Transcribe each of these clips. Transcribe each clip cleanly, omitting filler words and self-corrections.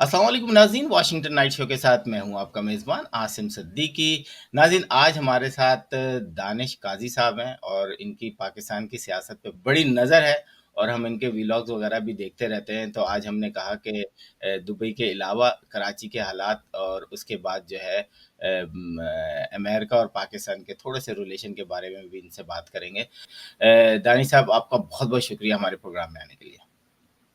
अस्सलाम वालेकुम नाज़रीन, वाशिंगटन नाइट शो के साथ मैं हूँ आपका मेज़बान आसिम सिद्दीकी। नाज़रीन, आज हमारे साथ दानिश काज़ी साहब हैं और इनकी पाकिस्तान की सियासत पे बड़ी नज़र है और हम इनके व्लॉग्स वगैरह भी देखते रहते हैं। तो आज हमने कहा कि दुबई के अलावा कराची के हालात और उसके बाद जो है अमेरिका और पाकिस्तान के थोड़े-से रिलेशन के बारे में भी इनसे बात करेंगे। दानिश साहब, आपका बहुत-बहुत शुक्रिया हमारे प्रोग्राम में आने के लिए।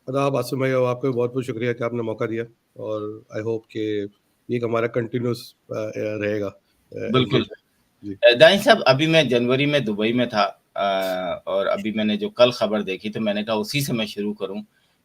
आदाब आसिम भाई, और आपका भी बहुत बहुत शुक्रिया कि आपने मौका दिया। और आई होप कि ये एक हमारा कंटिन्यूस रहेगा बिल्कुल। एंगेजमेंट। जी। दानिश साहब, अभी मैं जनवरी में दुबई में था और अभी मैंने जो कल खबर देखी तो मैंने कहा उसी से मैं शुरू करूँ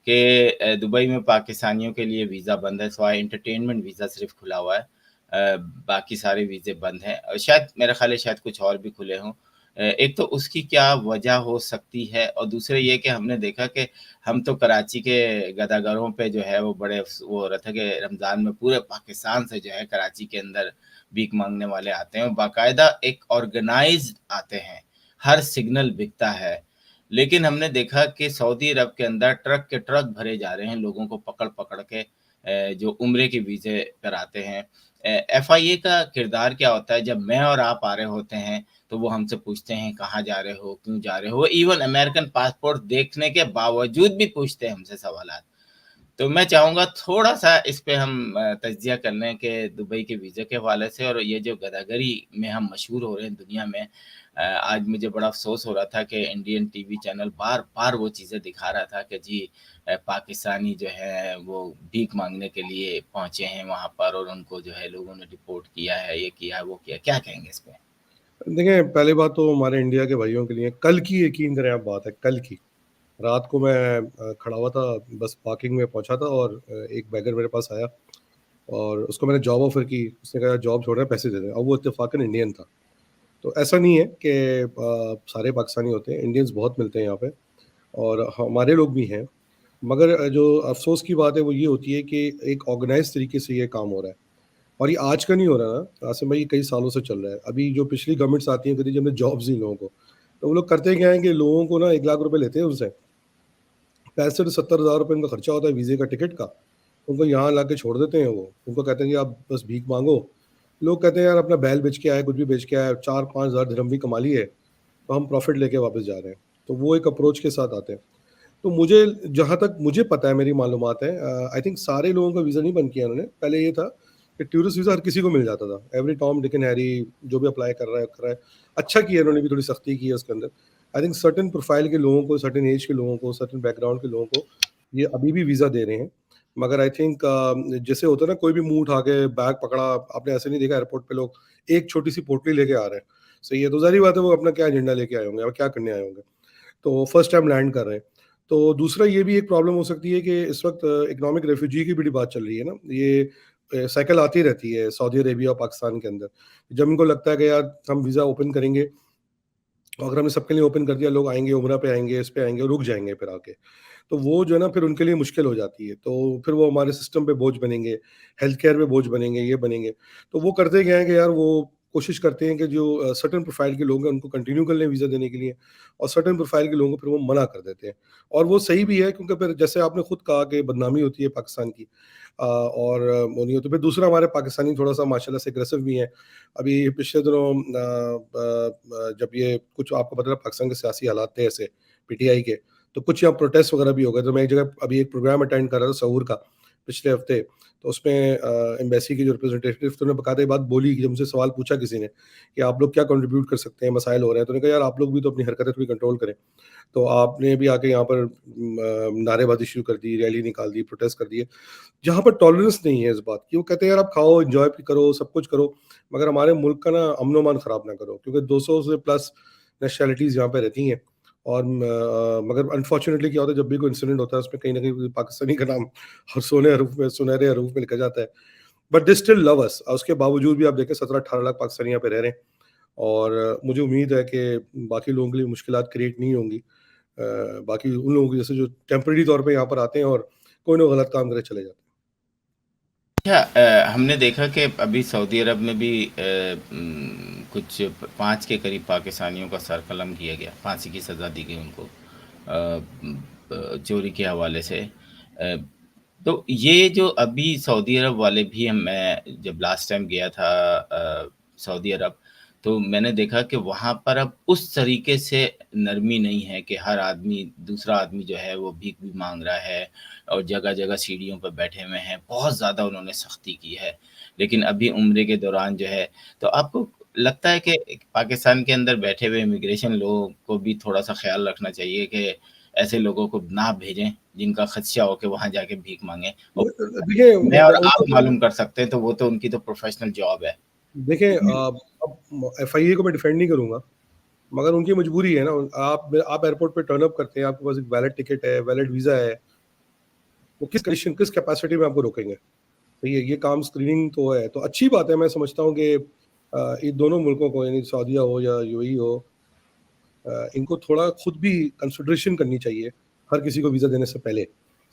कि दुबई में पाकिस्तानियों के लिए वीज़ा बंद है, सिवाय एंटरटेनमेंट वीज़ा सिर्फ़ खुला हुआ है। बाकी सारे वीज़े बंद हैं और शायद मेरा ख़्याल है शायद कुछ और भी खुले हों। एक तो उसकी क्या वजह हो सकती है और दूसरा ये कि हमने देखा कि हम तो कराची के गदागरों पे जो है वो बड़े वो हो रहा था कि रमज़ान में पूरे पाकिस्तान से जो है कराची के अंदर भीख माँगने वाले आते हैं और बाकायदा एक ऑर्गेनाइज़्ड आते हैं, हर सिग्नल बिकता है। लेकिन हमने देखा कि सऊदी अरब के अंदर ट्रक के ट्रक भरे जा रहे हैं लोगों को पकड़-पकड़ के जो उम्रे के वीज़े कराते हैं। एफआईए का किरदार क्या होता है जब मैं और आप आ रहे होते हैं, तो वो हमसे पूछते हैं कहाँ जा रहे हो, क्यों जा रहे हो? इवन अमेरिकन पासपोर्ट देखने के बावजूद भी पूछते हैं हमसे सवालात। तो मैं चाहूँगा थोड़ा-सा इस पे हम तज्ज़िया कर लें कि दुबई के वीज़े के हवाले से और ये जो गदागरी में हम मशहूर हो रहे हैं दुनिया में। आज मुझे बड़ा अफ़सोस हो रहा था कि इंडियन टीवी चैनल बार-बार वो चीज़ें दिखा रहा था कि जी पाकिस्तानी जो है वो भीख माँगने के लिए पहुँचे हैं वहाँ पर और उनको जो है लोगों ने डिपोर्ट किया है, ये किया है, वो किया है। क्या कहेंगे इस पे? देखिए, पहली बात तो हमारे इंडिया के भाइयों के लिए कल की यकीन करें, आप बात है कल की रात को मैं खड़ा हुआ था, बस पार्किंग में पहुंचा था और एक बैगर मेरे पास आया और उसको मैंने जॉब ऑफर की। उसने कहा जॉब छोड़ रहा है, पैसे दे दे। अब वो इत्तेफाकन इंडियन था। तो ऐसा नहीं है कि सारे पाकिस्तानी होते हैं, इंडियंस बहुत मिलते हैं यहाँ पे और हमारे लोग भी हैं। मगर जो अफ़सोस की बात है वो ये होती है कि एक ऑर्गेनाइज़ तरीके से ये काम हो रहा है और ये आज का नहीं हो रहा ना आसिम भाई, ये कई सालों से चल रहा है। अभी जो पिछली गवर्नमेंट्स आती हैं, कभी जब जॉब्स दी लोगों को, तो वो लोग करते क्या है कि लोगों को ना 1 लाख रुपए लेते हैं उनसे। 65-70 हज़ार रुपए उनका खर्चा होता है वीज़े का, टिकट का। उनको यहाँ लाके छोड़ देते हैं वो। उनको कहते हैं कि आप बस भीख माँगो। लोग कहते हैं यार अपना बैल बेच के आए, कुछ भी बेच के आए, 4-5 हज़ार दिरहम भी कमा लिए, तो हम प्रॉफ़िट लेके वापस जा रहे हैं। तो वो एक अप्रोच के साथ आते हैं। तो मुझे, जहाँ तक मुझे पता है, मेरी मालूमात है, आई थिंक सारे लोगों का वीज़ा नहीं बंद किया उन्होंने। पहले ये था कि टूरिस्ट वीज़ा हर किसी को मिल जाता था। Every Tom, Dick and Harry जो भी अप्लाई कर रहा है, कर रहा है। अच्छा किया इन्होंने, भी थोड़ी सख्ती की है उसके अंदर। आई थिंक सर्टेन प्रोफाइल के लोगों को, सर्टेन एज के लोगों को, सर्टेन बैकग्राउंड के लोगों को ये अभी भी वीज़ा दे रहे हैं। मगर आई थिंक जैसे होता है ना, कोई भी मुँह उठा के बैग पकड़ा, आपने ऐसे नहीं देखा एयरपोर्ट पे लोग एक छोटी-सी पोटली लेके आ रहे हैं। सही है, तो ज़ाहिर-सी बात है वो अपना क्या एजेंडा लेके आए होंगे और क्या करने आए होंगे। तो फर्स्ट टाइम लैंड कर रहे हैं। तो दूसरा ये भी एक प्रॉब्लम हो सकती है कि इस वक़्त इकोनॉमिक रेफ्यूजी की बड़ी बात चल रही है ना। ये साइकिल आती रहती है सऊदी अरेबिया और पाकिस्तान के अंदर। जब इनको लगता है कि यार हम वीज़ा ओपन करेंगे, और अगर हमने सबके लिए ओपन कर दिया, लोग आएँगे, उम्रा पे आएँगे, इस पे आएँगे, रुक जाएँगे फिर आके। तो वो जो है ना, फिर उनके लिए मुश्किल हो जाती है। तो फिर वो हमारे सिस्टम पे बोझ बनेंगे, हेल्थ केयर पे बोझ बनेंगे, ये बनेंगे। तो वो करते क्या है कि यार वो कोशिश करते हैं कि जो सर्टेन प्रोफ़ाइल के लोग हैं उनको कंटिन्यू कर लें वीज़ा देने के लिए, और सर्टेन प्रोफ़ाइल के लोगों को फिर वो मना कर देते हैं। और वो सही भी है, क्योंकि फिर जैसे आपने खुद कहा कि बदनामी होती है पाकिस्तान की, और वो नहीं होती। फिर दूसरा, हमारे पाकिस्तानी थोड़ा-सा माशाल्लाह से एग्रेसिव भी हैं। अभी पिछले दिनों जब ये कुछ, आपको पता है पाकिस्तान के सियासी हालात थे ऐसे पीटीआई के, तो कुछ यहाँ प्रोटेस्ट वगैरह भी हो गए। तो मैं एक जगह अभी एक प्रोग्राम अटेंड कर रहा था सहूर का पिछले हफ्ते, तो उसमें एम्बेसी की जो रिप्रेजेंटेटिव थे उन्होंने बाकायदा ये बात बोली कि जब मुझसे सवाल पूछा किसी ने कि आप लोग क्या कंट्रीब्यूट कर सकते हैं, मसाइल हो रहे हैं, तो उन्होंने कहा यार आप लोग भी तो अपनी हरकतें थोड़ी कंट्रोल करें। तो आपने भी आके यहाँ पर नारेबाजी शुरू कर दी, रैली निकाल दी, प्रोटेस्ट कर दिए, जहाँ पर टॉलरेंस नहीं है इस बात की। वो कहते हैं यार आप खाओ, एन्जॉय भी करो, सब कुछ करो, मगर हमारे मुल्क का ना अमन-ओ-मान खराब ना करो, क्योंकि 200 से प्लस नेशनैलिटीज़ यहाँ पे रहती हैं। और मगर अनफॉर्चुनेटली क्या होता है, जब भी कोई इंसिडेंट होता है उसमें कहीं न कहीं पाकिस्तानी का नाम और सुनहरे हरूफ में लिखा जाता है। But they still love us. उसके बावजूद भी आप देखें 17-18 लाख पाकिस्तानी यहाँ पे रह रहे हैं, और मुझे उम्मीद है कि बाकी लोगों के लिए मुश्किलात क्रिएट नहीं होंगी। बाकी उन लोगों की जैसे जो टेम्परेरी तौर पे यहाँ पर आते हैं और कोई ना गलत काम करे चले जाते हैं। अच्छा, हमने देखा कि अभी सऊदी अरब में भी कुछ 5 के करीब पाकिस्तानियों का सर कलम किया गया, फांसी की सज़ा दी गई उनको चोरी के हवाले से। तो ये जो अभी सऊदी अरब वाले भी मैं जब लास्ट टाइम गया था सऊदी अरब, तो मैंने देखा कि वहाँ पर अब उस तरीके से नरमी नहीं है कि हर आदमी दूसरा आदमी जो है वो भीख भी माँग रहा है और जगह-जगह सीढ़ियों पर बैठे हुए हैं। बहुत ज़्यादा उन्होंने सख्ती की है। लेकिन अभी उम्रे के दौरान जो है, तो आपको लगता है कि पाकिस्तान के अंदर बैठे हुए इमिग्रेशन लोगों को भी थोड़ा-सा ख़्याल रखना चाहिए कि ऐसे लोगों को ना भेजें, जिनका खदशा हो कि वहाँ जाके भीख माँगे और देखिए मैं और उनका आप तो मालूम कर सकते हैं, तो वो तो उनकी तो प्रोफ़ेशनल जॉब है। देखें अब एफआईए को मैं डिफेंड नहीं करूंगा, मगर उनकी मजबूरी है ना। आप एयरपोर्ट पे टर्न अप करते हैं, आपके पास एक वैलिड टिकट है, वैलिड वीजा है, वो किस कंडीशन किस कैपेसिटी में आपको रोकेंगे? तो ये काम स्क्रीनिंग तो है, तो अच्छी बात है। मैं समझता हूँ कि ये दोनों मुल्कों को, यानी सऊदीया हो या यूएई हो, इनको थोड़ा खुद भी कंसिडरेशन करनी चाहिए हर किसी को वीज़ा देने से पहले।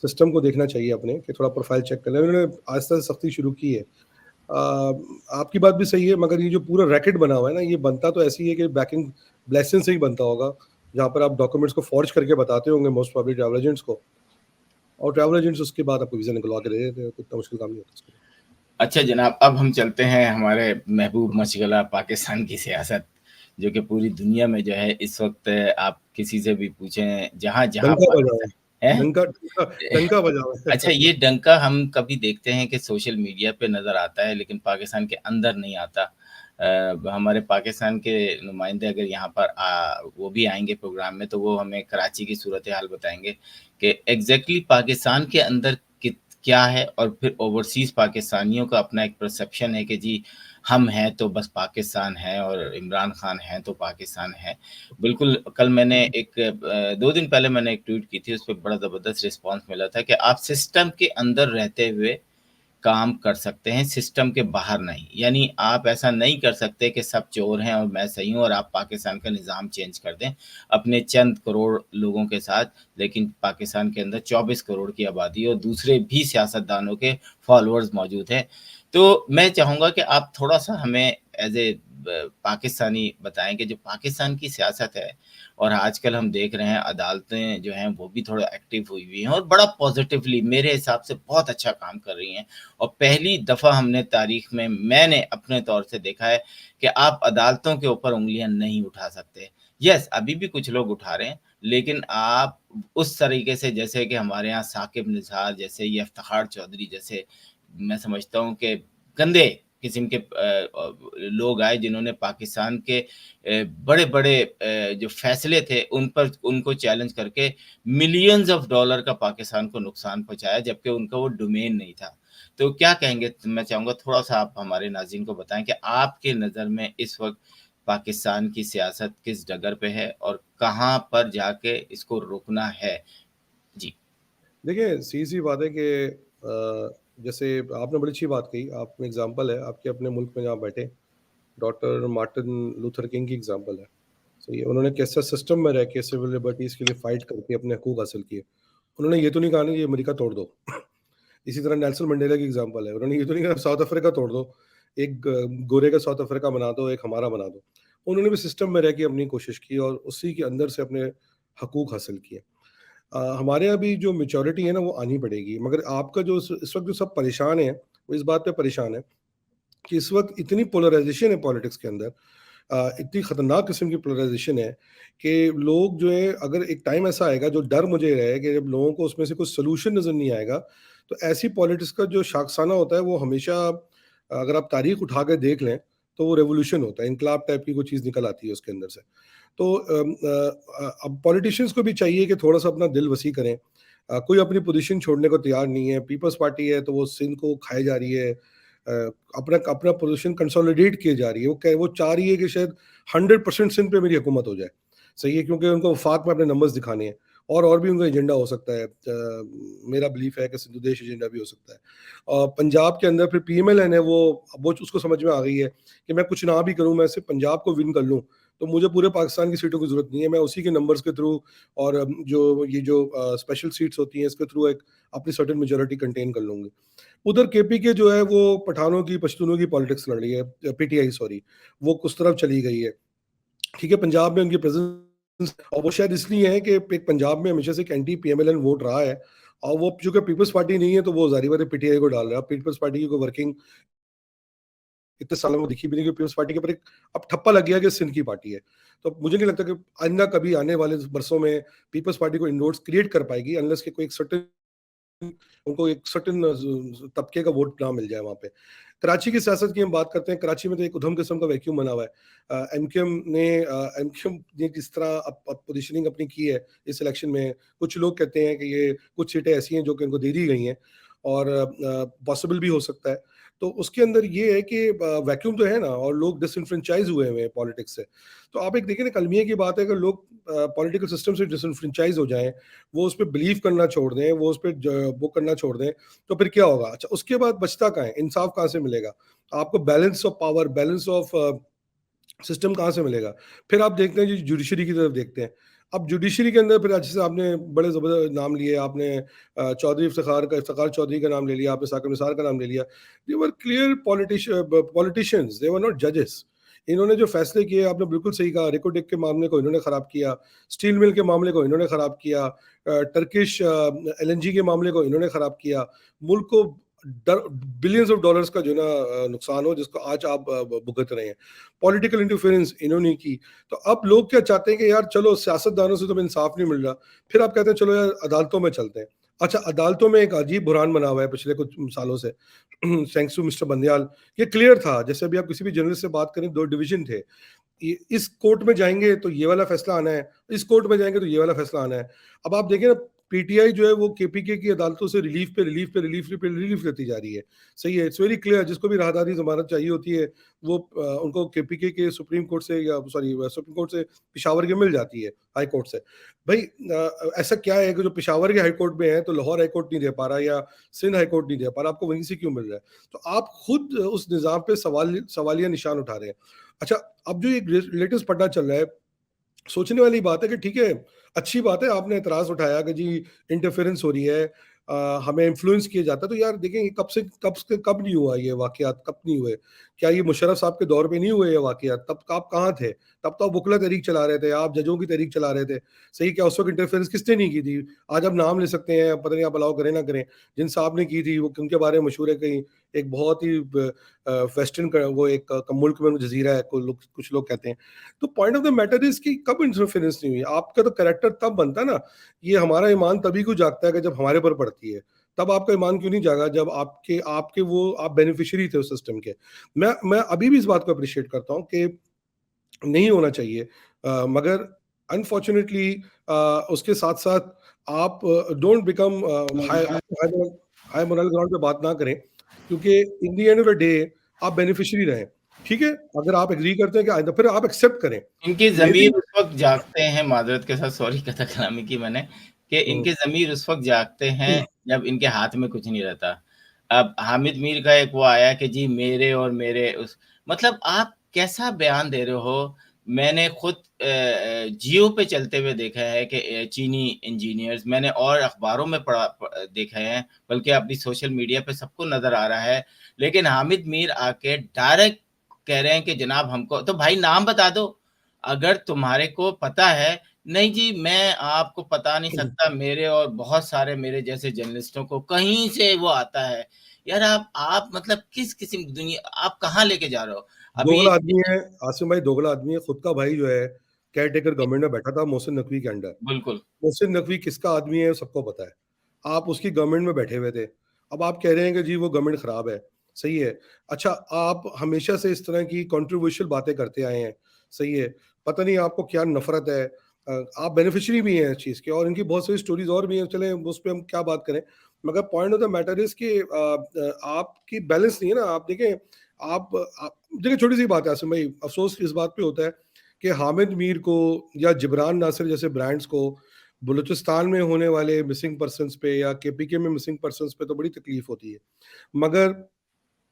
सिस्टम को देखना चाहिए अपने कि थोड़ा प्रोफाइल चेक कर लें। उन्होंने आहिस्ता से सख्ती शुरू की है। आपकी बात भी सही है, मगर ये जो पूरा रैकेट बना हुआ है ना, ये बनता तो ऐसी है कि बैकिंग ब्लेसिंग से ही बनता होगा, जहाँ पर आप डॉक्यूमेंट्स को फॉर्ज करके बताते होंगे मोस्ट प्रोबेबली ट्रैवल एजेंट्स को, और ट्रैवल एजेंट्स उसके बाद आपको वीज़ा निकलवा के दे देते हैं। इतना मुश्किल काम नहीं होता इसके लिए। अच्छा जनाब, अब हम चलते हैं हमारे महबूब मशग़ला पाकिस्तान की सियासत, जो कि पूरी दुनिया में जो है इस वक़्त आप किसी से भी पूछें, जहाँ-जहाँ डंका बजा हुआ पाकिस्तान है, हैं? डंका डंका डंका बजा हुआ है। अच्छा ये डंका हम कभी देखते हैं कि सोशल मीडिया पे नज़र आता है, लेकिन पाकिस्तान के अंदर नहीं आता। हमारे पाकिस्तान के नुमाइंदे अगर यहाँ पर वो भी आएँगे प्रोग्राम में, तो वो हमें कराची की सूरत-ए-हाल बताएँगे कि एग्ज़ैक्टली पाकिस्तान के अंदर कित क्या है और फिर ओवरसीज़ पाकिस्तानियों का अपना एक परसेप्शन है कि जी, हम हैं तो बस पाकिस्तान है और इमरान खान हैं तो पाकिस्तान है। बिल्कुल, कल मैंने 2 दिन पहले मैंने एक ट्वीट की थी, उसपे बड़ा ज़बरदस्त रिस्पॉन्स मिला था कि आप सिस्टम के अंदर रहते हुए काम कर सकते हैं, सिस्टम के बाहर नहीं। यानी आप ऐसा नहीं कर सकते कि सब चोर हैं और मैं सही हूँ और आप पाकिस्तान का निज़ाम चेंज कर दें, अपने चंद करोड़ लोगों के साथ। लेकिन पाकिस्तान के अंदर 24 करोड़ की आबादी और दूसरे भी सियासतदानों के फॉलोअर्स मौजूद हैं। तो मैं चाहूँगा कि आप थोड़ा-सा हमें एज़ ए पाकिस्तानी बताएँ कि जो पाकिस्तान की सियासत है और आजकल हम देख रहे हैं अदालतें जो हैं वो भी थोड़ा एक्टिव हुई हुई हैं और बड़ा पॉज़िटिवली मेरे हिसाब से बहुत अच्छा काम कर रही हैं। और पहली दफ़ा हमने तारीख में मैंने अपने तौर से देखा है कि आप अदालतों के ऊपर उँगलियाँ नहीं उठा सकते। येस, अभी भी कुछ लोग उठा रहे हैं, लेकिन आप उस तरीके से जैसे कि हमारे यहाँ साकिब निसार जैसे या इफ्तिखार चौधरी जैसे मैं समझता हूँ कि गंदे किस्म के लोग आए जिन्होंने पाकिस्तान के बड़े-बड़े जो फ़ैसले थे उन पर उनको चैलेंज करके मिलियंस ऑफ डॉलर का पाकिस्तान को नुकसान पहुँचाया जबकि उनका वो डोमेन नहीं था। तो क्या कहेंगे? तो मैं चाहूँगा थोड़ा-सा आप हमारे नाज़रीन को बताएँ कि आपके नज़र में इस वक़्त पाकिस्तान की सियासत किस डगर पे है और कहाँ पर जाके इसको रोकना है? जी। देखिए, सीधी-सी बात है कि जैसे आपने बड़ी अच्छी बात कही, आपने एग्ज़ाम्पल है आपके अपने मुल्क में जहाँ बैठे, डॉक्टर मार्टिन लूथर किंग की एग्ज़ाम्पल है। सही है, उन्होंने कैसे सिस्टम में रह के सिविल लिबर्टीज़ के लिए फ़ाइट करके अपने हकूक़ हासिल किए। उन्होंने ये तो नहीं कहा ना कि अमेरिका तोड़ दो। इसी तरह नेल्सन मंडेला की एग्ज़ाम्पल है, उन्होंने ये तो नहीं कहा साउथ अफ्रीका तोड़ दो, एक गोरे का साउथ अफ्रीका बना दो, एक हमारा बना दो। उन्होंने भी सिस्टम में रह के अपनी कोशिश की और उसी के अंदर से अपने हकूक़ हासिल किए। हमारे यहाँ भी जो मैच्योरिटी है ना वो आनी पड़ेगी, मगर आपका जो इस वक़्त जो सब परेशान हैं, वो इस बात पे परेशान हैं कि इस वक़्त इतनी पोलराइज़ेशन है पॉलिटिक्स के अंदर, इतनी खतरनाक किस्म की पोलराइज़ेशन है कि लोग जो है, अगर एक टाइम ऐसा आएगा, जो डर मुझे है कि जब लोगों को उसमें से कुछ सॉल्यूशन नज़र नहीं आएगा, तो ऐसी पॉलिटिक्स का जो शाखसाना होता है वो हमेशा, अगर आप तारीख उठा के देख लें, तो वो रेवोल्यूशन होता है, इनकलाब टाइप की कोई चीज़ निकल आती है उसके अंदर से। तो अब पॉलिटिशियंस को भी चाहिए कि थोड़ा-सा अपना दिल वसी करें। कोई अपनी पोज़ीशन छोड़ने को तैयार नहीं है। पीपल्स पार्टी है तो वो सिंध को खाए जा रही है। अपना अपना पोज़ीशन कंसोलिडेट किए जा रही है। वो चाह रही है कि शायद 100% सिंध पे मेरी हुकूमत हो जाए। सही है, क्योंकि उनको वफ़ाक में अपने नंबर्स दिखाने हैं, और भी उनका एजेंडा हो सकता है। मेरा बिलीफ है कि सिंधुदेश एजेंडा भी हो सकता है। पंजाब के अंदर फिर पीएमएलएन है, वो उसको समझ में आ गई है कि मैं कुछ ना भी करूँ, मैं सिर्फ़ पंजाब को विन कर लूँ, तो मुझे पूरे पाकिस्तान की सीटों की ज़रूरत नहीं है। मैं उसी के नंबर्स के थ्रू और जो स्पेशल सीट्स होती हैं, इसके थ्रू एक अपनी सर्टेन मेजॉरिटी कंटेन कर लूँगी। उधर केपीके जो है वो पठानों की, पश्तूनों की पॉलिटिक्स लड़ रही है, पीटीआई सॉरी, वो उस तरफ चली गई है। ठीक है, पंजाब में उनकी प्रेज़ेंस, और वो शायद इसलिए है कि एक पंजाब में हमेशा से एक एंटी पीएमएलएन वोट रहा है, और वो चूंकि पीपल्स पार्टी नहीं है तो वो जारी बात है पीटीआई को डाल रहा है। पीपल्स पार्टी की कोई वर्किंग इतने सालों में दिखी भी नहीं कि पीपल्स पार्टी के ऊपर एक अब ठप्पा लग गया कि सिंध की पार्टी है। तो मुझे नहीं लगता कि आइंदा कभी आने वाले बरसों में पीपल्स पार्टी को इंडोर्स क्रिएट कर पाएगी अनलेस कि कोई एक सर्टेन उनको एक सर्टेन तबके का वोट ना मिल जाए वहां पे। कराची की सियासत की हम बात करते हैं, कराची में तो एक उधम किस्म का वैक्यूम बना हुआ है। एमक्यूएम ने जिस तरह पोजीशनिंग अपनी की है इस इलेक्शन में, कुछ लोग कहते हैं कि ये कुछ सीटें ऐसी हैं जो कि उनको दे दी गई हैं और पॉसिबल भी हो सकता है। तो उसके अंदर ये है कि वैक्यूम तो है ना, और लोग डिसइंफ्रेंचाइज हुए हैं पॉलिटिक्स से। तो आप एक देखिए ना, कलमिया की बात है, अगर लोग पॉलिटिकल सिस्टम से डिसइंफ्रेंचाइज हो जाएं, वो उस पर बिलीव करना छोड़ दें, वो उस पर वो करना छोड़ दें, तो फिर क्या होगा? अच्छा, उसके बाद बचता कहाँ है? इंसाफ कहाँ से मिलेगा आपको? Balance of power, balance of system कहाँ से मिलेगा? फिर आप देखते हैं जी, जुडिशरी की तरफ देखते हैं। अब जुडिशरी के अंदर फिर जैसे आपने बड़े ज़बरदस्त नाम लिए, आपने चौधरी इफ्तिखार चौधरी का नाम ले लिया, आपने साकिब निसार का नाम ले लिया। They were clear politicians, they were not जजेस। इन्होंने जो फैसले किए, आपने बिल्कुल सही कहा, रिकोटेक के मामले को इन्होंने खराब किया, स्टील मिल के मामले को इन्होंने खराब किया, टर्किश एलएनजी के मामले को इन्होंने खराब किया। मुल्क को बिलियंस ऑफ डॉलर्स का जो ना नुकसान हो, जिसको आज आप भुगत रहे हैं। पॉलिटिकल इंटरफेरेंस इन्होंने की। तो अब लोग क्या चाहते हैं कि यार चलो, सियासतदानों से तो इंसाफ नहीं मिल रहा, फिर आप कहते हैं चलो यार अदालतों में चलते हैं। अच्छा, अदालतों में एक अजीब बुरहान बना हुआ है पिछले कुछ सालों से थैंक्स टू मिस्टर बंदयाल। ये क्लियर था, जैसे अभी आप किसी भी जर्नलिस्ट से बात करें, दो डिवीजन थे। इस कोर्ट में जाएंगे तो ये वाला फैसला आना है, इस कोर्ट में जाएंगे तो ये वाला फैसला आना है। अब आप देखें ना, पीटीआई जो है वो केपीके की अदालतों से रिलीफ लेती जा रही है। सही है, इट्स वेरी क्लियर। जिसको भी राहदारी जमानत चाहिए होती है, वो उनको केपीके के सुप्रीम कोर्ट से, या सॉरी सुप्रीम कोर्ट से पेशावर के मिल जाती है, हाई कोर्ट से। भाई ऐसा क्या है कि जो पेशावर के हाई कोर्ट में है तो लाहौर हाई कोर्ट नहीं दे पा रहा, या सिंध हाई कोर्ट नहीं दे पा रहा, आपको वहीं से क्यों मिल रहा है? तो आप खुद उस निज़ाम पे सवालिया निशान उठा रहे हैं। अच्छा, अब जो एक लेटेस्ट पढ़ना चल रहा है, सोचने वाली बात है कि ठीक है, अच्छी बात है, आपने एतराज उठाया कि जी इंटरफेरेंस हो रही है, हमें इन्फ्लुएंस किया जाता है। तो यार देखें, कब नहीं हुआ ये वाकयात, कब नहीं हुए? क्या ये मुशर्रफ साहब के दौर पे नहीं हुए ये वाकयात? तब आप कहाँ थे? तब तो आप वकला तहरीक चला रहे थे, आप जजों की तहरीक चला रहे थे। सही, क्या उस वक्त इंटरफेरेंस किसने नहीं की थी? आज आप नाम ले सकते हैं, पता नहीं आप अलाउ करें ना करें। जिन साहब ने की थी वो, उनके बारे में मशहूर है, कहीं एक बहुत ही वेस्टर्न का वो एक मुल्क में जजीरा है, कुछ लोग कहते हैं। तो point of the matter is कि कब इंटरफेरेंस नहीं हुई? आपका तो कैरेक्टर तब बनता है ना। ये हमारा ईमान तभी को जागता है कि जब हमारे पर पड़ती है। तब आपका ईमान क्यों नहीं जागा जब आपके आपके वो आप बेनिफिशियरी थे उस सिस्टम के? मैं अभी भी इस बात को अप्रिशिएट करता हूँ कि नहीं होना चाहिए, मगर अनफॉर्चुनेटली उसके साथ साथ आप don't become high high moral ground पे बात ना करें, क्योंकि in the end of the day आप बेनिफिशियरी रहे। ठीक है, अगर आप एग्री करते हैं कि आइंदा, फिर आप एक्सेप्ट करें। इनकी मे बी ज़मीर उस वक़्त जागते हैं, माज़रत के साथ, सॉरी कथा कलामी की मैंने, कि इनके ज़मीर उस वक़्त जागते हैं जब इनके हाथ में कुछ नहीं रहता। अब हामिद मीर का एक वो आया कि जी मेरे और मेरे उस, मतलब आप कैसा बयान दे रहे हो? मैंने खुद जियो पे चलते हुए देखा है कि चीनी इंजीनियर्स, मैंने और अखबारों में देखा है, बल्कि अपनी सोशल मीडिया पे सबको नज़र आ रहा है। लेकिन हामिद मीर आके डायरेक्ट कह रहे हैं कि जनाब हमको तो भाई नाम बता दो। अगर तुम्हारे को पता है, नहीं जी मैं आपको बता नहीं सकता, मेरे और बहुत सारे मेरे जैसे जर्नलिस्टों को कहीं से वो आता है। यार आप मतलब किस किस्म की दुनिया आप कहाँ लेके जा रहे हो? अभी दोगला आदमी है आसिम भाई, दोगला आदमी है। खुद का भाई जो है केयर टेकर गवर्नमेंट में बैठा था मोहसिन नकवी के अंडर। बिल्कुल, मोहसिन नकवी किसका आदमी है सबको पता है। आप उसकी गवर्नमेंट में बैठे हुए थे, अब आप कह रहे हैं कि जी वो गवर्नमेंट खराब है। सही है। अच्छा, आप हमेशा से इस तरह की कंट्रोवर्शियल बातें करते आए हैं। सही है। पता नहीं आपको क्या नफरत है। आप बेनिफिशियरी भी हैं इस चीज़ के, और इनकी बहुत सारी स्टोरीज और भी हैं, चले उस पर हम क्या बात करें। मगर point of the matter is कि आपकी बैलेंस नहीं है ना। आप देखें, आप देखिए, छोटी सी बात है आसिम भाई, अफसोस इस बात पे होता है कि हामिद मीर को या जिब्रान नासिर जैसे ब्रांड्स को बलूचिस्तान में होने वाले मिसिंग पर्सन्स पे या केपीके में मिसिंग पर्सन्स पे तो बड़ी तकलीफ होती है। मगर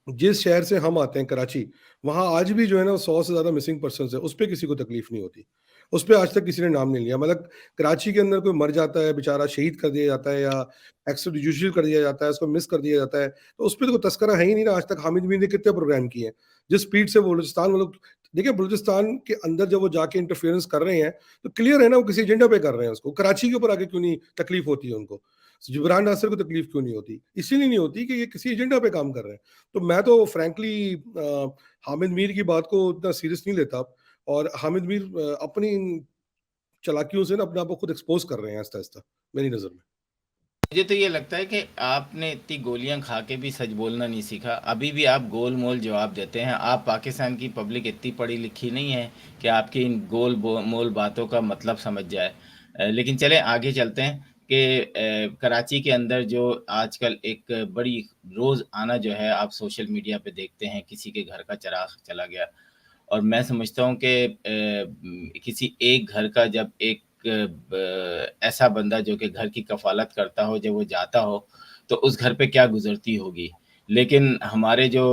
जिस शहर से हम आते हैं, कराची, वहाँ आज भी जो है ना 100 से ज़्यादा मिसिंग पर्सन्स है, उस पे किसी को तकलीफ नहीं होती। उस पे आज तक किसी ने नाम नहीं लिया। मतलब कराची के अंदर कोई मर जाता है बेचारा, शहीद कर दिया जाता है, या एक्स्ट्रा जुडिशियल कर दिया जाता है, उसको मिस कर दिया जाता है, तो उस पे तो कोई तस्करा है ही नहीं ना। आज तक हामिद मीर ने कितने प्रोग्राम किए हैं, जिस स्पीड से बलूचिस्तान, मतलब देखिए बलूचिस्तान के अंदर जब वो जाके इंटरफेरेंस कर रहे हैं, तो क्लियर है ना वो किसी एजेंडा पे कर रहे हैं। उसको कराची के ऊपर आके क्यों नहीं तकलीफ होती है उनको? जिब्रान नासिर को तकलीफ क्यों नहीं होती? इसीलिए नहीं होती कि ये किसी एजेंडा पे काम कर रहे हैं। तो मैं तो फ्रैंकली हामिद मीर की बात को उतना सीरियस नहीं लेता, और हामिद मीर अपनी चालाकियों से ना अपने आप को खुद एक्सपोज कर रहे हैं आहिस्ता-आहिस्ता, मेरी नज़र में। मुझे तो ये लगता है कि आपने इतनी गोलियां खा के भी सच बोलना नहीं सीखा। अभी भी आप गोल मोल जवाब देते हैं। आप पाकिस्तान की पब्लिक इतनी पढ़ी लिखी नहीं है कि आपकी इन मोल बातों का मतलब समझ जाए। लेकिन चलें आगे चलते हैं कि कराची के अंदर जो आजकल एक बड़ी रोज़ आना जो है, आप सोशल मीडिया पे देखते हैं किसी के घर का चिराग चला गया, और मैं समझता हूँ कि किसी एक घर का जब एक ऐसा बंदा जो कि घर की कफ़ालत करता हो, जब वो जाता हो, तो उस घर पे क्या गुज़रती होगी। लेकिन हमारे जो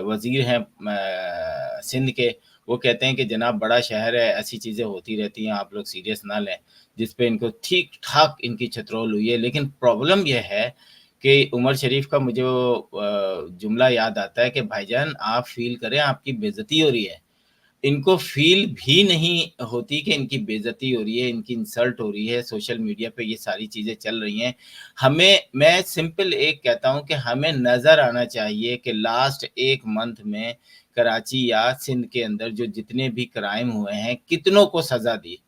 वज़ीर हैं सिंध के, वो कहते हैं कि जनाब बड़ा शहर है, ऐसी चीज़ें होती रहती हैं, आप लोग सीरियस ना लें, जिस पे इनको ठीक-ठाक इनकी चतरोल हुई है। लेकिन प्रॉब्लम ये है कि उमर शरीफ का मुझे वो जुमला याद आता है कि भाईजान आप फ़ील करें, आपकी बेइज़्ज़ती हो रही है। इनको फ़ील भी नहीं होती कि इनकी बेइज़्ज़ती हो रही है, इनकी इंसल्ट हो रही है, सोशल मीडिया पे ये सारी चीज़ें चल रही हैं। मैं सिंपल एक कहता हूँ कि हमें नज़र आना चाहिए कि लास्ट 1 मंथ में कराची या सिंध के अंदर जो जितने भी क्राइम हुए हैं, कितनों को सज़ा दी।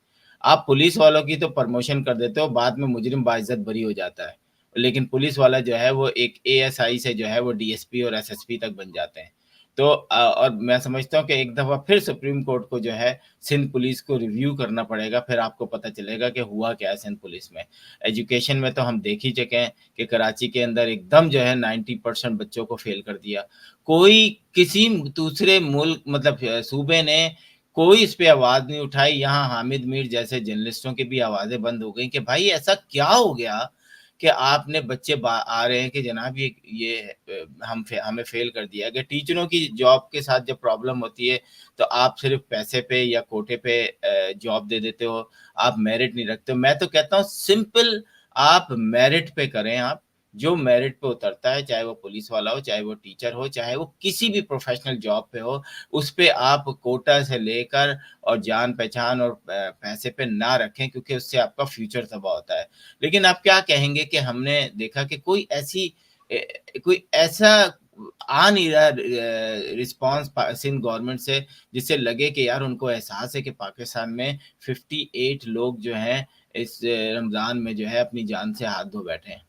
आप पुलिस वालों की तो प्रमोशन कर देते हो, बाद में मुजरिम बाइज़्ज़त बरी हो जाता है। लेकिन पुलिस वाला जो है वो एक एएसआई से जो है वो डीएसपी और एसएसपी तक बन जाते हैं। तो और मैं समझता हूँ कि एक दफ़ा फिर सुप्रीम कोर्ट को जो है सिंध पुलिस को रिव्यू करना पड़ेगा, फिर आपको पता चलेगा कि हुआ क्या है सिंध पुलिस में। एजुकेशन में तो हम देख ही चुके हैं कि कराची के अंदर एकदम जो है 90% बच्चों को फ़ेल कर दिया। कोई किसी दूसरे मुल्क मतलब सूबे ने कोई इस पे आवाज़ नहीं उठाई। यहाँ हामिद मीर जैसे जर्नलिस्टों की भी आवाज़ें बंद हो गई कि भाई ऐसा क्या हो गया कि आपने बच्चे आ रहे हैं कि जनाब ये हमें फेल कर दिया गया। टीचरों की जॉब के साथ जब प्रॉब्लम होती है तो आप सिर्फ पैसे पे या कोटे पे जॉब दे देते हो, आप मेरिट नहीं रखते हो। मैं तो कहता हूँ सिंपल आप मेरिट पे करें। आप जो मेरिट पे उतरता है, चाहे वो पुलिस वाला हो, चाहे वो टीचर हो, चाहे वो किसी भी प्रोफेशनल जॉब पे हो, उस पे आप कोटा से लेकर और जान पहचान और पैसे पे ना रखें, क्योंकि उससे आपका फ्यूचर तबाह होता है। लेकिन आप क्या कहेंगे कि हमने देखा कि कोई ऐसा आ नहीं रहा रिस्पॉन्स सिंध गवर्नमेंट से जिससे लगे कि यार उनको एहसास है कि पाकिस्तान में 58 लोग जो हैं इस रमज़ान में जो है अपनी जान से हाथ धो बैठे हैं।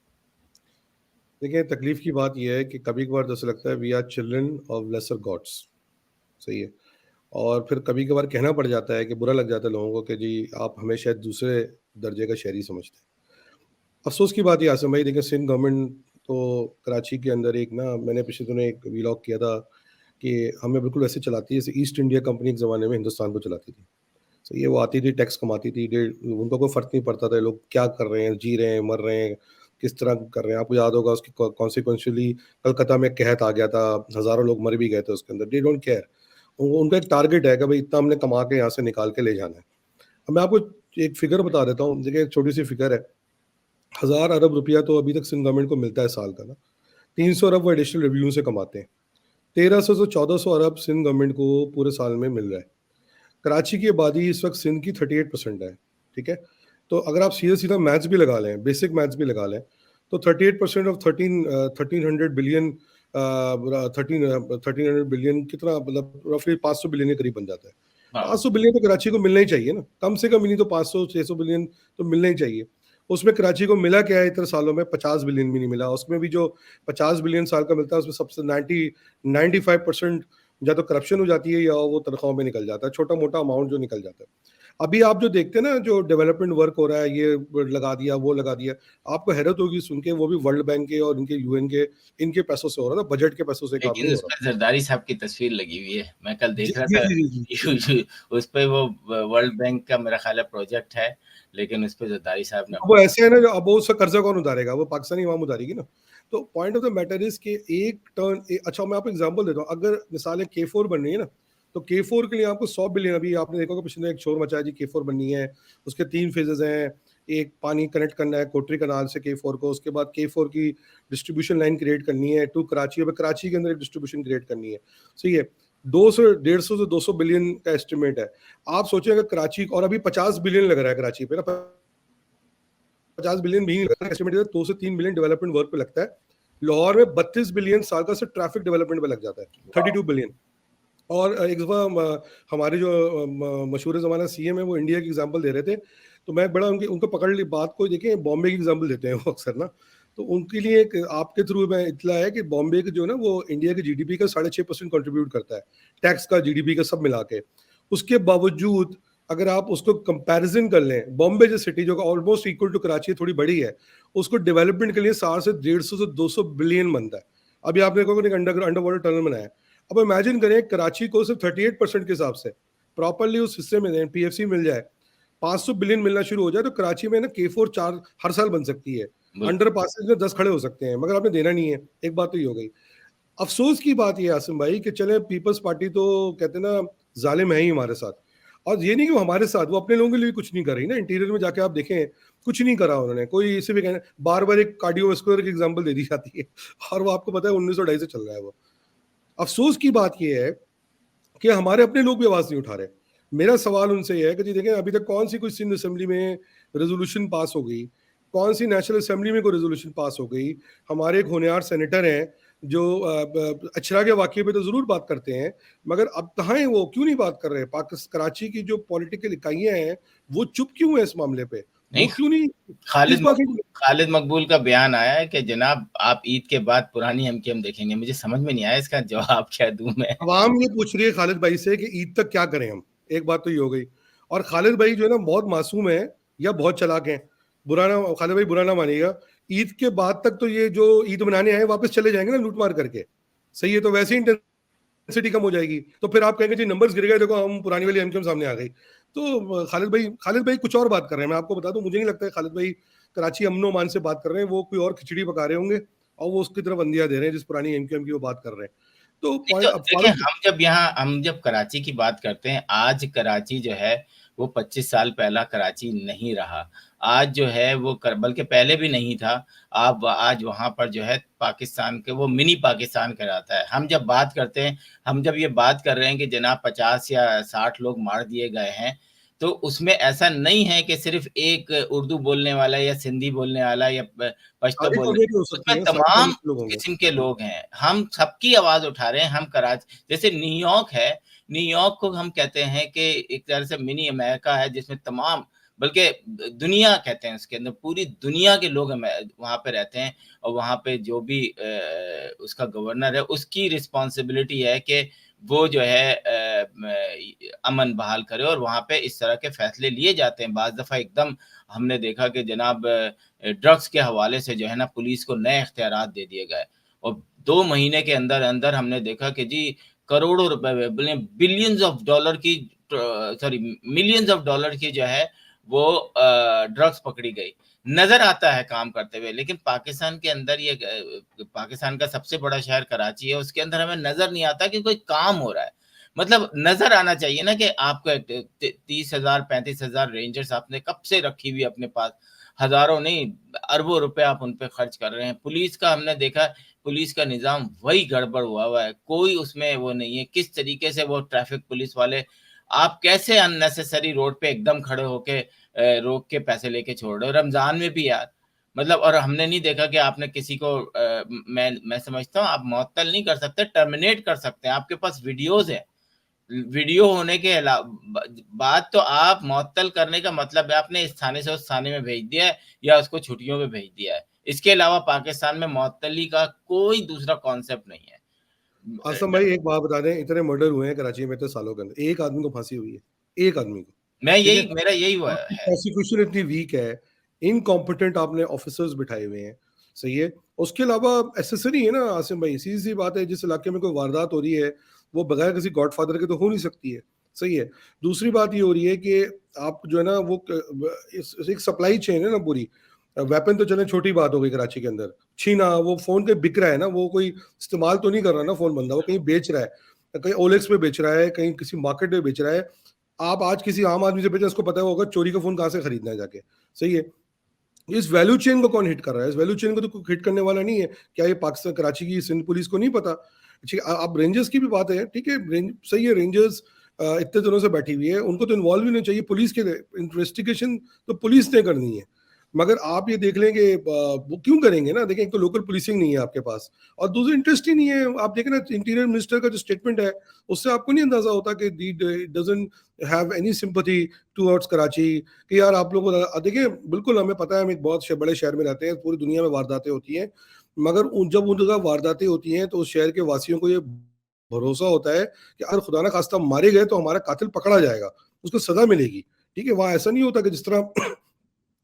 देखिए, तकलीफ की बात यह है कि कभी-कभार तो ऐसा लगता है we are children of lesser gods, सही है। और फिर कभी-कभार कहना पड़ जाता है कि बुरा लग जाता है लोगों को कि जी आप हमें शायद दूसरे दर्जे का शहरी समझते हैं। अफ़सोस की बात ये आसिम भाई, देखिए सिंध गवर्नमेंट तो कराची के अंदर एक ना, मैंने पिछले दिनों एक व्लॉग किया था कि हमें बिल्कुल ऐसे चलाती है जैसे ईस्ट इंडिया कंपनी एक ज़माने में हिंदुस्तान को चलाती थी। सही है, वो आती थी, टैक्स कमाती थी, उनको कोई फ़र्क नहीं पड़ता था लोग क्या कर रहे हैं, जी रहे हैं, मर रहे हैं, किस तरह कर रहे हैं। आपको याद होगा उसकी कॉन्सिक्वेंशियली कलकत्ता में कहत आ गया था, हज़ारों लोग मर भी गए थे उसके अंदर। They don't care. उनका एक टारगेट है कि भाई इतना हमने कमा के यहाँ से निकाल के ले जाना है। अब मैं आपको एक फ़िगर बता देता हूँ, देखिए एक छोटी-सी फ़िगर है, 1000 अरब रुपया तो अभी तक सिंध गवर्नमेंट को मिलता है साल का ना, 300 अरब वो एडिशनल रेवेन्यू से कमाते हैं। 1300 से 1400 अरब सिंध गवर्नमेंट को पूरे साल में मिल रहा है। कराची की आबादी इस वक्त सिंध की 38% है, ठीक है? तो अगर आप सीधा-सीधा मैथ्स भी लगा लें, बेसिक मैथ्स भी लगा लें, तो 38% ऑफ 1300 बिलियन 1300 बिलियन कितना, मतलब रफली 500 बिलियन के करीब बन जाता है। हाँ। 500 बिलियन तो कराची को मिलना ही चाहिए ना, कम से कम नहीं तो 500-600 बिलियन तो मिलना ही चाहिए। उसमें कराची को मिला क्या है इतने सालों में? 50 बिलियन भी नहीं मिला। उसमें भी जो 50 बिलियन साल का मिलता है उसमें सबसे 95% या तो करप्शन हो जाती है या वो तनख्वाहों में निकल जाता है, छोटा-मोटा अमाउंट जो निकल जाता है। अभी आप जो देखते हैं ना, जो डेवलपमेंट वर्क हो रहा है, ये लगा दिया, वो लगा दिया, आपको हैरत होगी सुन के, वो भी वर्ल्ड बैंक के और इनके यूएन के, इनके पैसों से हो रहा है ना, बजट के पैसों से काम लेकिन नहीं हो उस रहा। पर जरदारी साहब की तस्वीर लगी हुई है। मैं कल जी, देख रहा जी, था जी, जी, जी। उस पे वो वर्ल्ड बैंक का मेरा ख़्याल है प्रोजेक्ट है, लेकिन उस पे जरदारी साहब ने वो अपना ऐसे है ना, जो अब वो उसका कर्जा कौन उतारेगा? वो पाकिस्तानी अवाम उतारेगी ना। तो point of the matter is कि एक टर्न अच्छा मैं आपको एग्ज़ाम्पल देता हूँ, अगर मिसाल K4 बन रही है ना, तो K4 के लिए आपको 100 बिलियन, अभी आपने देखा होगा पिछले एक शोर मचा है जी, K4 बननी है, उसके 3 फेजेज़ हैं। एक पानी कनेक्ट करना है कोटरी कैनाल से K4 को, उसके बाद K4 की डिस्ट्रीब्यूशन लाइन क्रिएट करनी है टू कराची, अब कराची के अंदर एक डिस्ट्रीब्यूशन क्रिएट करनी है। सही है, 200 150 से 200 बिलियन का एस्टिमेट है। आप सोचिए अगर कराची, और अभी 50 बिलियन लग रहा है कराची पे ना, 50 बिलियन भी नहीं लगता, एस्टिमेटेड 2 से 3 बिलियन डेवलपमेंट वर्क पे लगता है। लाहौर में 32 बिलियन साल का सिर्फ ट्रैफिक डेवलपमेंट पे लग जाता है, 32 बिलियन। और एक दफ़ा हमारे जो मशहूर ज़माना सीएम है वो इंडिया की एग्जांपल दे रहे थे, तो मैं बड़ा उनको पकड़ ली बात को, देखें बॉम्बे की एग्जांपल देते हैं वो अक्सर ना, तो उनके लिए एक आपके थ्रू मैं इतला है कि बॉम्बे के जो ना वो इंडिया के जीडीपी का 6.5% कंट्रीब्यूट करता है, टैक्स का जीडीपी का सब मिला के। उसके बावजूद अगर आप उसको कंपैरिजन कर लें, बॉम्बे जो सिटी जो ऑलमोस्ट इक्वल टू कराची थोड़ी बड़ी है, उसको डेवलपमेंट के लिए 60 से 150 से 200 बिलियन बनता है। अभी आपने कहा अंडर वाटर टनल बनाया, अब इमेजिन करें कराची को सिर्फ 38% के हिसाब से प्रॉपरली उस हिस्से में पीएफसी मिल जाए, 500 बिलियन मिलना शुरू हो जाए, तो कराची में ना K4 4 हर साल बन सकती है, अंडर पासेज में 10 खड़े हो सकते हैं, मगर आपने देना नहीं है। एक बात तो ये हो गई। अफसोस की बात ये आसिम भाई कि चले पीपल्स पार्टी तो कहते हैं ना जालिम है ही हमारे साथ, और ये नहीं कि वो हमारे साथ, वो अपने लोगों के लिए कुछ नहीं कर रही ना। इंटीरियर में जाके आप देखें कुछ नहीं करा उन्होंने, कोई इसे भी कहना, बार बार एक कार्डियोवास्कुलर की एग्जांपल दे दी जाती है, और वो आपको पता है 1902 से चल रहा है वो। अफसोस की बात यह है कि हमारे अपने लोग भी आवाज नहीं उठा रहे। मेरा सवाल उनसे यह है कि जी देखें, अभी तक कौन सी कोई सिंध असेंबली में रेजोल्यूशन पास हो गई, कौन सी नेशनल असेंबली में कोई रेजोल्यूशन पास हो गई? हमारे एक होनहार सेनेटर हैं जो अचरा के वाकये पे तो जरूर बात करते हैं, मगर अब कहाँ है वो, क्यों नहीं बात कर रहे? पाकिस्तान कराची की जो पॉलिटिकल इकाइयां हैं वो चुप क्यों है इस मामले पे? वो नहीं, क्यों नहीं, किस बात की? खालिद मकबूल का बयान आया है कि जनाब आप ईद के बाद पुरानी एमकेएम देखेंगे। मुझे समझ में नहीं आया इसका जवाब क्या दूं मैं। अवाम ये पूछ रही है खालिद भाई से कि ईद तक क्या करें हम। एक बात तो ये हो गई। और खालिद भाई जो है ना बहुत मासूम है या बहुत चालाक हैं, बुरा ना, खालिद भाई बुरा ना मानिएगा, ईद के बाद तक तो ये जो ईद मनाने आए वापस चले जाएंगे ना लूट मार करके। सही है, तो वैसे ही इंटेंसिटी कम हो जाएगी, तो फिर आप कहेंगे जी नंबर्स गिर गए, देखो हम पुरानी वाली एमकेएम सामने आ गई। तो खालिद भाई कुछ और बात कर रहे हैं। मैं आपको बता दूं, मुझे नहीं लगता है खालिद भाई कराची अमनो मान से बात कर रहे हैं, वो कोई और खिचड़ी पका रहे होंगे और वो उसकी तरफ अंदिया दे रहे हैं जिस पुरानी एमकेएम की वो बात कर रहे हैं। तो तो पॉइंट अब देखिए, हम जब कराची की बात करते हैं, आज कराची जो है वो 25 साल पहला कराची नहीं रहा। आज जो है वो बल्कि पहले भी नहीं था। आप आज वहाँ पर जो है पाकिस्तान के वो मिनी पाकिस्तान कहलाता है। हम जब बात करते हैं, हम जब ये बात कर रहे हैं कि जनाब 50 या 60 लोग मार दिए गए हैं, तो उसमें ऐसा नहीं है कि सिर्फ एक उर्दू बोलने वाला या सिंधी बोलने वाला या पश्तो सारी बोलने, कम्युनिटी हो सकती उसमें है, सारी तमाम कम्युनिटी लोग होंगे। किस्म के लोग हैं। हम सबकी आवाज उठा रहे हैं। हम कराची जैसे न्यूयॉर्क है, न्यूयॉर्क को हम कहते हैं कि एक तरह से मिनी अमेरिका है, जिसमें तमाम, बल्कि दुनिया कहते हैं, उसके अंदर पूरी दुनिया के लोग वहां पे रहते हैं। और वहां पे जो भी उसका गवर्नर है, उसकी रिस्पॉन्सिबिलिटी है कि वो जो है अमन बहाल करे, और वहां पे इस तरह के फैसले लिए जाते हैं। बाज दफा एकदम हमने देखा कि जनाब ड्रग्स के हवाले से जो है ना पुलिस को नए इख्तियारात दे दिए गए, और 2 महीने के अंदर अंदर हमने देखा कि जी करोड़ों रुपए, बिलियंस ऑफ डॉलर की, सॉरी मिलियंस ऑफ डॉलर की जो है वो ड्रग्स पकड़ी गई। नजर आता है काम करते हुए, लेकिन पाकिस्तान के अंदर ये पाकिस्तान का सबसे बड़ा शहर कराची है, उसके अंदर हमें नजर नहीं आता कि कोई काम हो रहा है। मतलब नजर आना चाहिए ना कि आपको 30,000 35,000 रेंजर्स आपने कब से रखी हुई अपने पास, हजारों नहीं अरबों रुपए आप उन पे खर्च कर रहे हैं। पुलिस का हमने देखा, पुलिस का निजाम वही गड़बड़ हुआ है, कोई उसमें वो नहीं है। किस तरीके से वो ट्रैफिक पुलिस वाले, आप कैसे अननेसेसरी रोड पे एकदम खड़े होके रोक के पैसे लेके छोड़ रहे हो, रमजान में भी यार। मतलब, और हमने नहीं देखा कि आपने किसी को मैं समझता हूँ आप मुअत्तल नहीं कर सकते, टर्मिनेट कर सकते हैं, आपके पास वीडियोज है। वीडियो होने के अलावा बात तो आप मुअत्तल करने का मतलब है आपने इस थाने से उस थाने में भेज दिया है या उसको छुट्टियों पे भेज दिया है। इसके अलावा पाकिस्तान में मुअत्तली का कोई दूसरा कॉन्सेप्ट नहीं आसम है। भाई एक बात बता दें, इतने मर्डर हुए हैं कराची में तो सालों के अंदर, एक आदमी को फांसी हुई है, एक आदमी को। मैं ठीक है, यही मेरा यही हुआ आपकी है। प्रोसिक्यूशन इतनी वीक है, इनकॉम्पिटेंट आपने ऑफिसर्स बिठाए हुए हैं। सही है, उसके अलावा एसेसरी है ना आसिम भाई, सीधी सी बात है, जिस इलाके में कोई वारदात हो रही है वो बगैर किसी गॉडफादर के तो हो नहीं सकती है। सही है, दूसरी बात ये हो रही है कि आप जो है ना वो एक सप्लाई चेन है ना पूरी। वेपन तो चले छोटी बात हो गई कराची के अंदर, छीना, वो फोन के बिक रहा है ना, वो कोई इस्तेमाल तो नहीं कर रहा ना फोन बंदा, वो कहीं बेच रहा है, कहीं ओलेक्स पे बेच रहा है, कहीं किसी मार्केट में बेच रहा है। आप आज किसी आम आदमी से बेचें, उसको पता होगा चोरी का फोन कहाँ से खरीदना है जाके। सही है, इस वैल्यू चेन को कौन हिट कर रहा है? इस वैल्यू चेन को तो कोई हिट करने वाला नहीं है। क्या ये पाकिस्तान कराची की सिंध पुलिस को नहीं पता? ठीक है, अब रेंजर्स की भी बात है, ठीक है, सही है, रेंजर्स इतने दिनों से बैठी हुई है, उनको तो इन्वॉल्व ही नहीं चाहिए पुलिस के, इन्वेस्टिगेशन तो पुलिस ने करनी है। मगर आप ये देख लेंगे वो क्यों करेंगे ना, देखें एक तो लोकल पुलिसिंग नहीं है आपके पास, और दूसरा इंटरेस्ट ही नहीं है। आप देखें ना इंटीरियर मिनिस्टर का जो स्टेटमेंट है उससे आपको नहीं अंदाजा होता कि the doesn't have any sympathy towards Karachi, कि यार आप लोगों को देखिए बिल्कुल हमें पता है, हम एक बहुत बड़े शहर में रहते हैं, पूरी दुनिया में वारदातें होती हैं, मगर जब उन जगह वारदातें होती हैं तो उस शहर के वासियों को ये भरोसा होता है कि अगर खुदा ना खास्ता मारे गए तो हमारा कातिल पकड़ा जाएगा, उसको सजा मिलेगी। ठीक है, वहां ऐसा नहीं होता कि जिस तरह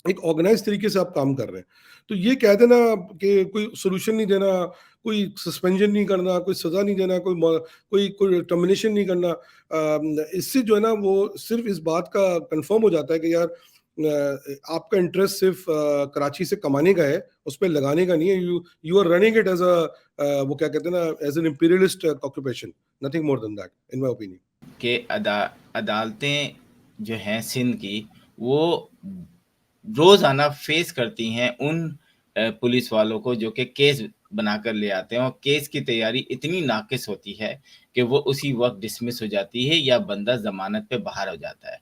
एक ऑर्गेनाइज तरीके से आप काम कर रहे हैं। तो ये कह देना कि कोई सोल्यूशन नहीं देना, कोई सस्पेंशन नहीं करना, कोई सजा नहीं देना, कोई कोई टर्मिनेशन नहीं करना, इससे जो है ना वो सिर्फ इस बात का कंफर्म हो जाता है कि यार आपका इंटरेस्ट सिर्फ कराची से कमाने का है, उस पर लगाने का नहीं है। You are running it as a वो क्या कहते हैं ना, as an imperialist occupation, nothing more than that in my opinion. कि अदालतें जो हैं सिंध की, वो रोज़ाना फेस करती हैं उन पुलिस वालों को जो कि केस बनाकर ले आते हैं, और केस की तैयारी इतनी नाक़िस होती है कि वो उसी वक़्त डिसमिस हो जाती है या बंदा ज़मानत पे बाहर हो जाता है।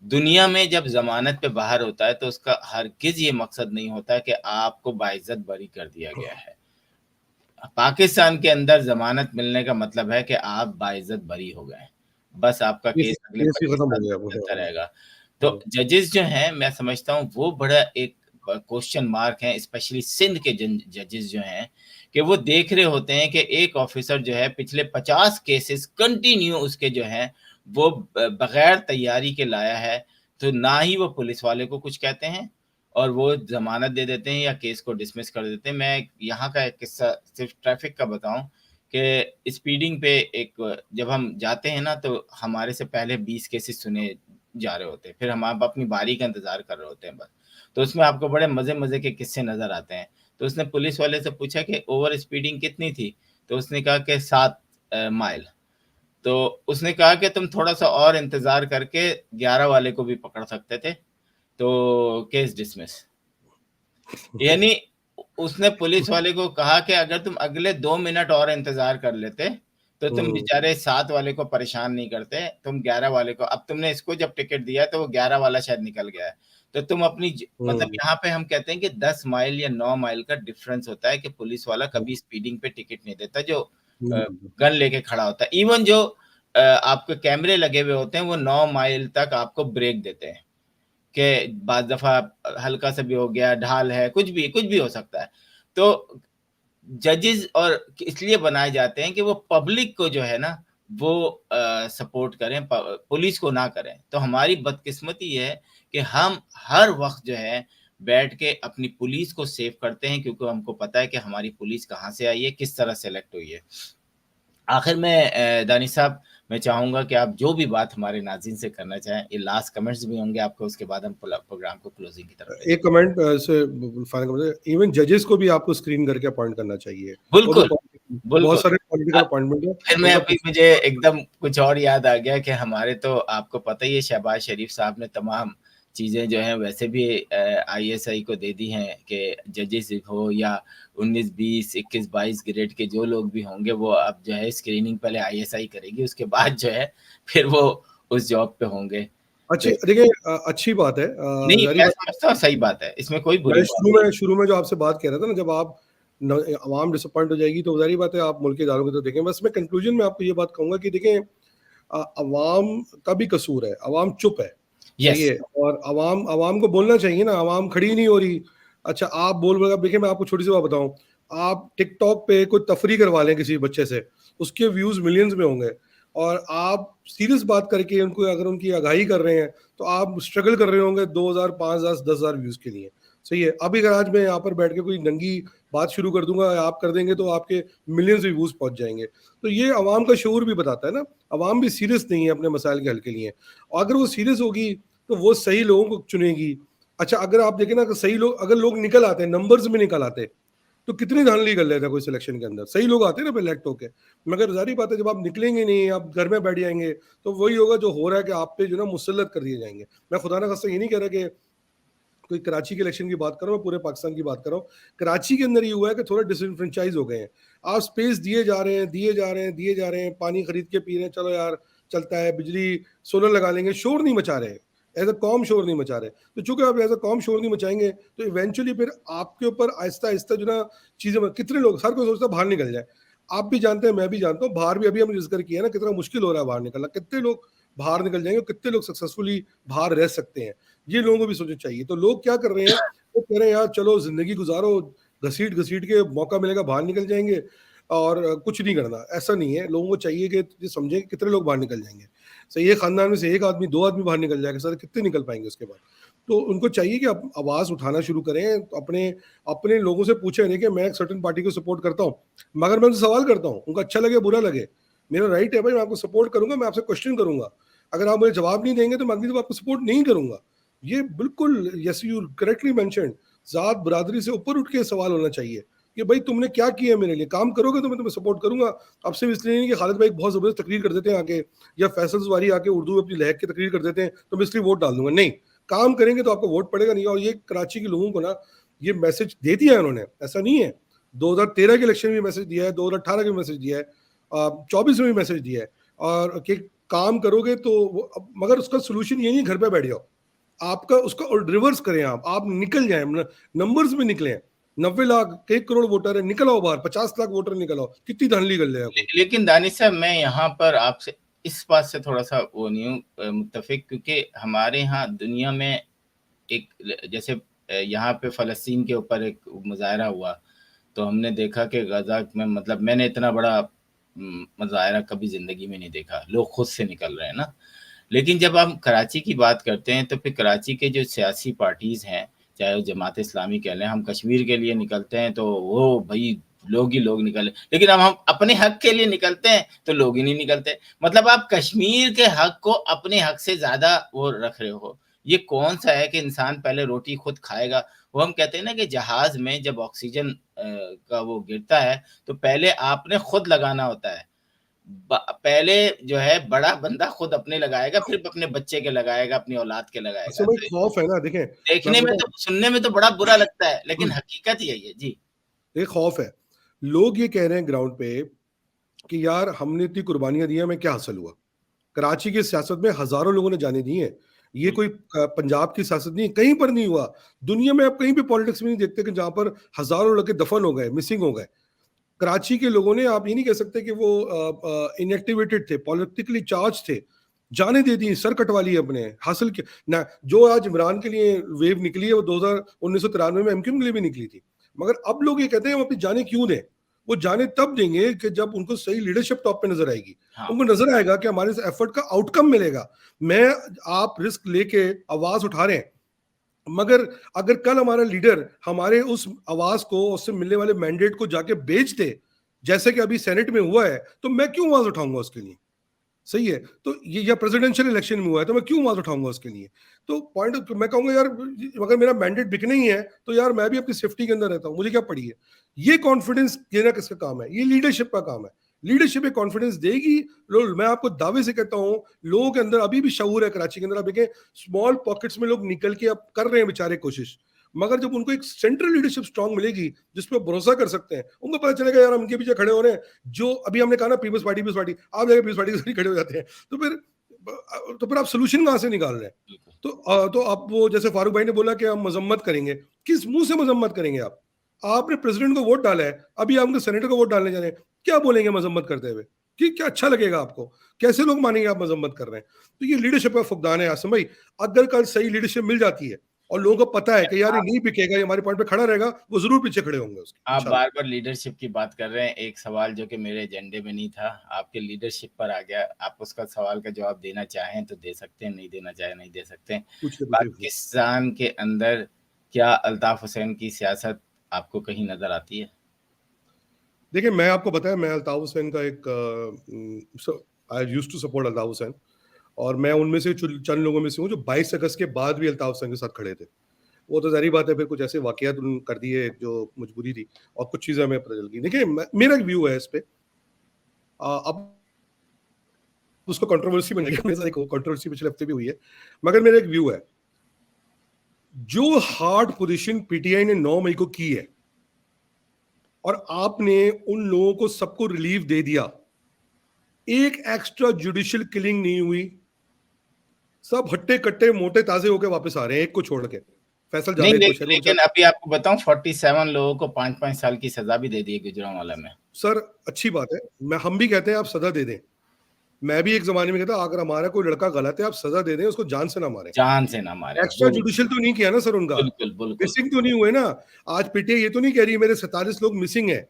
दुनिया में जब ज़मानत पे बाहर होता है तो उसका हरगिज़ ये मकसद नहीं होता कि आपको बाइज़्ज़त बरी कर दिया गया है। पाकिस्तान के अंदर ज़मानत मिलने का मतलब है कि आप बाइज़्ज़त बरी हो गए। बस आपका केस अगले केस ही 25 खत्म हो साल गया तक चलता वो। रहेगा। तो जजेस जो हैं, मैं समझता हूँ वो बड़ा एक क्वेश्चन मार्क है, स्पेशली सिंध के जजेस जो हैं, कि वो देख रहे होते हैं कि एक ऑफिसर जो है पिछले 50 केसेस कंटिन्यू उसके जो हैं वो बगैर तैयारी के लाया है, तो ना ही वो पुलिस वाले को कुछ कहते हैं और वो ज़मानत दे देते हैं या केस को डिसमिस कर देते हैं। मैं यहाँ का एक किस्सा सिर्फ ट्रैफिक का बताऊँ कि स्पीडिंग पे एक जब हम जाते हैं ना तो हमारे से पहले 20 केसेस सुने जा रहे होते हैं। फिर हम आप अपनी बारी का इंतज़ार कर रहे होते हैं बस। तो उसमें आपको बड़े मज़े-मज़े के किस्से नज़र आते हैं। तो उसने पुलिस वाले से पूछा कि ओवर स्पीडिंग कितनी थी? तो उसने कहा कि 7 माइल। तो उसने कहा कि तुम थोड़ा-सा और इंतज़ार करके 11 वाले को भी पकड़ सकते थे। तो केस डिसमिस। यानी उसने पुलिस वाले को कहा कि अगर तुम अगले 2 मिनट और इंतज़ार कर लेते, तो तुम हम्म। बेचारे 7 वाले को परेशान नहीं करते, तुम 11 वाले को, अब तुमने इसको जब टिकट दिया तो वो 11 वाला शायद निकल गया है। तो तुम अपनी मतलब हम्म। यहाँ पे हम कहते हैं कि 10 माइल या 9 माइल का डिफरेंस होता है कि पुलिस वाला कभी स्पीडिंग पे टिकट नहीं देता जो अ, गन लेके खड़ा होता है। इवन जो आपके कैमरे लगे हुए होते हैं वो 9 माइल तक आपको ब्रेक देते हैं। कि बाद दफ़ा हल्का सा भी हो गया, ढाल है, कुछ भी हो सकता है। तो जजेस और इसलिए बनाए जाते हैं कि वो पब्लिक को जो है ना वो सपोर्ट करें, पुलिस को ना करें। तो हमारी बदकिस्मती ये है कि हम हर वक़्त जो है बैठ के अपनी पुलिस को सेव करते हैं क्योंकि हमको पता है कि हमारी पुलिस कहाँ से आई है, किस तरह सेलेक्ट हुई है। आखिर में दानिश साहब, मैं चाहूँगा कि आप जो भी बात हमारे नाज़रीन से करना चाहें, ये लास्ट कमेंट्स भी होंगे आपके, उसके बाद हम प्रोग्राम को क्लोजिंग की तरफ ले एक जाएँगे। कमेंट से फाइनल कमेंट, इवन जजेस को भी आपको स्क्रीन करके अपॉइंट करना चाहिए। वो भी बिल्कुल, बहुत बिल्कुल। सारे अ, पॉलिटिकल अपॉइंटमेंट है फिर मैं उनका अभी मुझे एकदम कुछ और याद आ गया कि हमारे तो आपको पता ही है शहबाज शरीफ साहब ने तमाम चीज़ें जो हैं वैसे भी आईएसआई को दे दी हैं कि जजेस हो या 19, 20, 21, 22 ग्रेड के जो लोग भी होंगे वो अब जो है स्क्रीनिंग पहले आईएसआई करेगी, उसके बाद जो है फिर वो उस जॉब पे होंगे। अच्छी, तो देखिए अच्छी बात है, नहीं, ज़ाहिर मैं बात समझता हूँ सही बात है, इसमें कोई बुरी मैं बात नहीं। शुरू में जो आपसे बात कह रहा था ना, जब आप अवाम डिसअपॉइंट हो जाएगी तो ज़ाहिर बात है आप मुल्क के इदारों को तो देखें। बस मैं कंक्लूजन में आपको ये बात कहूँगा कि देखें अवाम का भी कसूर है, अवाम चुप है, सही यस, है, और अवाम अवाम को बोलना चाहिए ना, अवाम खड़ी नहीं हो रही। अच्छा आप बोल रहे, अब देखिए मैं आपको छोटी सी बात बताऊं, आप टिकटॉक पे कोई तफरी करवा लें किसी बच्चे से, उसके व्यूज मिलियंस में होंगे, और आप सीरियस बात करके उनको अगर उनकी आगाही कर रहे हैं तो आप स्ट्रगल कर रहे होंगे 2000, 5000, 10,000 व्यूज के लिए, सही है। अभी अगर आज मैं यहाँ पर बैठ के कोई नंगी बात शुरू कर दूंगा, आप कर देंगे तो आपके मिलियंस व्यूज पहुंच जाएंगे। तो ये अवाम का शऊर भी बताता है ना, अवाम भी सीरियस नहीं है अपने मसाइल के हल के लिए, और अगर वो सीरियस होगी तो वो सही लोगों को चुनेगी। अच्छा अगर आप देखें ना कि सही लोग, अगर लोग निकल आते हैं, नंबर्स में निकल आते, तो कितनी धांधली कर लेता कोई सिलेक्शन के अंदर, सही लोग आते हैं ना इलेक्ट होके। मगर जारी बात है जब आप निकलेंगे नहीं, आप घर में बैठ जाएंगे, तो वही होगा जो हो रहा है कि आप पे जो ना मुसल्लत कर दिए जाएंगे। मैं खुदा ना खास्ता ये नहीं कह रहा कि कोई कराची के इलेक्शन की बात कर रहा हूँ, पूरे पाकिस्तान की बात कर रहा हूँ। कराची के अंदर ये हुआ है कि थोड़ा डिसइंफ्रेंचाइज हो गए हैं। आप स्पेस दिए जा रहे हैं, दिए जा रहे हैं, दिए जा रहे हैं, पानी खरीद के पी रहे हैं, चलो यार चलता है, बिजली सोलर लगा लेंगे, शोर नहीं मचा रहे। एज अ कॉम शोर नहीं मचा रहे। तो चूंकि आप एज अ कॉम शोर नहीं मचाएंगे तो इवेंचुअली फिर आपके ऊपर आहिस्ता आहिस्ता जो ना चीजें, कितने लोग, हर कोई सोचता है बाहर निकल जाए। आप भी जानते हैं, मैं भी जानता हूँ, बाहर भी अभी हमने जिक्र किया ना कितना मुश्किल हो रहा है बाहर निकलना, कितने लोग बाहर निकल जाएंगे, कितने लोग सक्सेसफुली बाहर रह सकते हैं, ये लोगों को भी सोचना चाहिए। तो लोग क्या कर रहे हैं, वो कह रहे हैं यार चलो जिंदगी गुजारो, घसीट घसीट के मौका मिलेगा बाहर निकल जाएंगे, और कुछ नहीं करना। ऐसा नहीं है, लोगों को चाहिए कि ये समझें कि कितने लोग बाहर निकल जाएंगे। सही है, खानदान में से एक आदमी, दो आदमी बाहर निकल जाएगा, सर कितने निकल पाएंगे उसके बाद। तो उनको चाहिए कि आवाज उठाना शुरू करें, तो अपने अपने लोगों से पूछे नहीं कि मैं एक सर्टेन पार्टी को सपोर्ट करता हूँ, मगर मैं उनसे सवाल करता हूँ, उनको अच्छा लगे बुरा लगे, मेरा राइट है भाई, मैं आपको सपोर्ट करूंगा, मैं आपसे क्वेश्चन करूंगा, अगर आप मुझे जवाब नहीं देंगे तो मैं अगली दफा आपको सपोर्ट नहीं करूंगा। ये बिल्कुल, यस यू करेक्टली मेंशन, जात बरादरी से ऊपर उठ के सवाल होना चाहिए कि भाई तुमने क्या किया मेरे लिए, काम करोगे तो मैं तुम्हें सपोर्ट करूंगा। अब सिर्फ इसलिए नहीं कि खालिद भाई बहुत जबरदस्त तकरीर कर देते हैं आके, या फैसल जवारी आके उर्दू में अपनी लहक की तकरीर कर देते हैं तो मैं इसलिए वोट डाल दूंगा, नहीं, काम करेंगे तो आपको वोट पड़ेगा नहीं। और ये कराची के लोगों को ना ये मैसेज दे दिया है उन्होंने, ऐसा नहीं है, 2013 के इलेक्शन में मैसेज दिया है, 2018 के मैसेज दिया है, 24 में भी मैसेज दिया है, और कि काम करोगे तो मगर उसका सोल्यूशन ये नहीं घर पे बैठ जाओ, आपका उसका रिवर्स करें, आप निकल जाए, नंबर्स में निकले। 90 लाख 1 करोड़ वोटर है, निकल आओ बाहर, 50 लाख वोटर निकल आओ, कितनी धांधली कर लेगा कोई। लेकिन दानिश साहब, मैं यहाँ पर आपसे इस बात से थोड़ा सा वो नहीं हूँ मुत्तफिक, क्योंकि हमारे यहाँ दुनिया में एक, जैसे यहाँ पे फ़लस्तीन के ऊपर एक मुज़ाहरा हुआ, तो हमने देखा कि गज़ा में, मतलब मैंने इतना बड़ा मुज़ाहरा कभी ज़िंदगी में नहीं देखा, लोग खुद से निकल रहे हैं ना। लेकिन जब हम कराची की बात करते हैं तो फिर कराची के जो सियासी पार्टीज़ हैं, चाहे वो जमात इस्लामी कह लें, हम कश्मीर के लिए निकलते हैं तो वो भई लोग ही लोग निकले, लेकिन अब हम अपने हक के लिए निकलते हैं तो लोग ही नहीं निकलते। मतलब आप कश्मीर के हक को अपने हक से ज़्यादा वो रख रहे हो। ये कौन सा है कि इंसान पहले रोटी खुद खाएगा। वो हम कहते हैं ना कि जहाज़ में जब ऑक्सीजन का वो गिरता है तो पहले आपने खुद लगाना होता है। पहले जो है बड़ा बंदा खुद अपने लगाएगा, फिर अपने बच्चे के लगाएगा, अपनी औलाद के लगाएगा। असल में खौफ है ना, देखें मैं देखने आपको में बताऊं, तो, सुनने में तो बड़ा बुरा लगता है, लेकिन हकीकत यही है। जी। एक खौफ है, लोग ये कह रहे हैं ग्राउंड पे कि यार हमने इतनी कुर्बानियां दी हैं, हमें क्या हासिल हुआ। कराची की सियासत में हजारों लोगों ने जाने दी हैं, ये हुँ, कोई पंजाब की सियासत नहीं, कहीं पर नहीं हुआ। दुनिया में आप कहीं भी पॉलिटिक्स में नहीं देखते कि जहां पर हजारों लड़के दफन हो गए, मिसिंग हो गए। कराची के लोगों ने, आप ये नहीं कह सकते कि वो इनएक्टिवेटेड थे, पॉलिटिकली चार्ज थे, जाने दे दी, सर कटवा लिए अपने, हासिल किया ना। जो आज इमरान के लिए वेव निकली है वो 1993 में एमक्यूएम के लिए भी निकली थी। मगर अब लोग ये कहते हैं हम अपनी जाने क्यों दें। वो जाने तब देंगे कि जब उनको सही लीडरशिप टॉप पे नजर आएगी, हाँ। उनको नजर आएगा कि हमारे इस एफर्ट का आउटकम मिलेगा। मैं, आप रिस्क लेके आवाज उठा रहे हैं, मगर अगर कल हमारा लीडर हमारे उस आवाज को, उससे मिलने वाले मैंडेट को जाके बेच दे, जैसे कि अभी सेनेट में हुआ है, तो मैं क्यों आवाज उठाऊंगा उसके लिए। सही है, तो ये, या प्रेसिडेंशियल इलेक्शन में हुआ है तो मैं क्यों आवाज उठाऊंगा उसके लिए। तो पॉइंट मैं कहूंगा यार, अगर मेरा मैंडेट बिकना ही है तो यार मैं भी अपनी सेफ्टी के अंदर रहता हूं, मुझे क्या पड़ी है। ये कॉन्फिडेंस देना किसका काम है, ये लीडरशिप का काम है। लीडरशिप एक कॉन्फिडेंस देगी। लोग, मैं आपको दावे से कहता हूं, लोगों के अंदर अभी भी शऊर है कराची के अंदर। आप देखें, स्मॉल पॉकेट्स में लोग निकल के अब कर रहे हैं बेचारे कोशिश, मगर जब उनको एक सेंट्रल लीडरशिप स्ट्रांग मिलेगी जिसपे भरोसा कर सकते हैं, उनको पता चलेगा यार हम उनके पीछे खड़े हो रहे हैं। जो अभी हमने कहा ना पीपल्स पार्टी, पीपल्स पार्टी, आप जाके पीपल्स पार्टी से खड़े हो जाते हैं, तो फिर आप सोल्यूशन कहां से निकाल रहे हैं। बिल्कुल। तो आप वो, जैसे फारूक भाई ने बोला कि हम मजम्मत करेंगे, किस मुंह से मजम्मत करेंगे आप। आपने प्रेसिडेंट को वोट डाला है, अभी आप उनके सेनेटर को वोट डालने जा रहे हैं, क्या बोलेंगे मजम्मत करते हुए, कि क्या अच्छा लगेगा आपको, कैसे लोग मानेंगे आप मजम्मत कर रहे हैं। तो ये लीडरशिप का फुकदान है आसम भाई। अगर कल सही लीडरशिप मिल जाती है और लोगों को पता है कि यार ये आप नहीं बिकेगा, ये हमारे पॉइंट पे खड़ा रहेगा, वो जरूर पीछे खड़े होंगे उसके, आप इंशाल्लाह। बार-बार लीडरशिप की बात कर रहे हैं। एक सवाल जो कि मेरे एजेंडे में नहीं था, आपके लीडरशिप पर आ गया। आप उसका सवाल का जवाब देना चाहें तो दे सकते हैं, नहीं देना चाहें नहीं दे सकते हैं। पूछिए पूछिए पूछिए। पाकिस्तान के अंदर क्या अल्ताफ हुसैन की सियासत आपको कहीं नज़र आती है? देखिए, मैं आपको बताया, मैं अल्ताफ हुसैन का एक, I used to support Altaf Hussain, और मैं उनमें से चंद लोगों में से हूँ जो 22 अगस्त के बाद भी अल्ताफ हुसैन के साथ खड़े थे। वो तो ज़ाहिर बात है, फिर कुछ ऐसे वाकयात उन्होंने कर दिए जो मजबूरी थी, और कुछ चीज़ें हमें पता चल गई। देखिए, मेरा एक व्यू है इस पे, अब उसको कंट्रोवर्सी बन गया, मेरे साथ एक कंट्रोवर्सी पिछले हफ्ते भी हुई है, मगर मेरा एक व्यू है, जो हार्ड पोजीशन पीटीआई ने 9 मई को की है, और आपने उन लोगों को सबको रिलीफ दे दिया, एक एक्स्ट्रा जुडिशियल किलिंग नहीं हुई, सब हट्टे कट्टे मोटे ताजे होके वापस आ रहे हैं, एक को छोड़ के, फैसल नहीं जावेद को, शरीफ लेकिन अभी आपको बताऊं 47 लोगों को 5-5 साल की सजा भी दे दी है गुजरांवाला में। सर अच्छी बात है, हम भी कहते हैं आप सजा दे दें। मैं भी एक जमाने में कहता अगर हमारा कोई लड़का गलत है आप सजा दे दें, उसको जान से ना मारें। जान से ना मारे, एक्स्ट्रा जुडिशियल तो नहीं किया ना सर उनका, बिल्कुल बिल्कुल। मिसिंग तो नहीं हुए ना। आज पीटीआई ये तो नहीं कह रही मेरे 47 लोग मिसिंग है,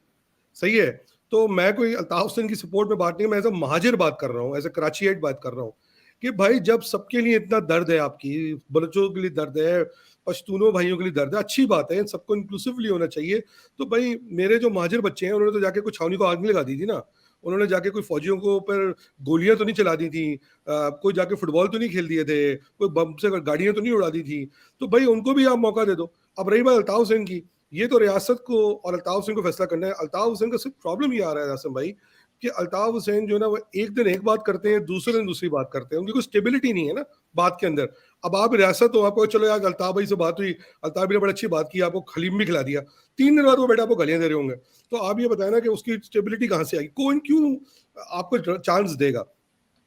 सही है। तो मैं कोई अल्ताफ हुसैन की सपोर्ट में बात नहीं, मैं एज अ महाजिर बात कर रहा हूँ, एज अ कराचीएट बात कर रहा हूँ कि भाई जब सबके लिए इतना दर्द है, आपकी बलोचों के लिए दर्द है, पश्तूनों भाइयों के लिए दर्द है, अच्छी बात है, सबको इंक्लूसिवली होना चाहिए। तो भाई मेरे जो महाजिर बच्चे हैं उन्होंने तो जाके कुछ छावनी को आग नहीं लगा दी थी ना, उन्होंने जाके कोई फौजियों को ऊपर गोलियां तो नहीं चला दी थी, कोई जाके फुटबॉल तो नहीं खेल दिए थे, कोई बम से गाड़ियां तो नहीं उड़ा दी थी। तो भाई उनको भी आप मौका दे दो। अब रही बात अल्ताफ हुसैन की, ये तो रियासत को और अल्ताफ हुसैन को फैसला करना है। अल्ताफ हुसैन का सिर्फ प्रॉब्लम ये आ रहा है आसिम भाई कि अल्ताफ हुसैन जो है ना वो एक दिन एक बात करते हैं, दूसरे दिन दूसरी बात करते हैं, उनकी कोई स्टेबिलिटी नहीं है ना बात के अंदर। अब आप रियासत हो, आपको चलो यार अल्ताफ भाई से बात हुई, अल्ताफ भाई ने बड़ी अच्छी बात की, आपको खलीम भी खिला दिया, 3 दिन बाद वो बेटा आपको गालियां दे रहे होंगे। तो आप ये बताए ना कि उसकी स्टेबिलिटी कहाँ से आएगी, कौन क्यों आपको चांस देगा।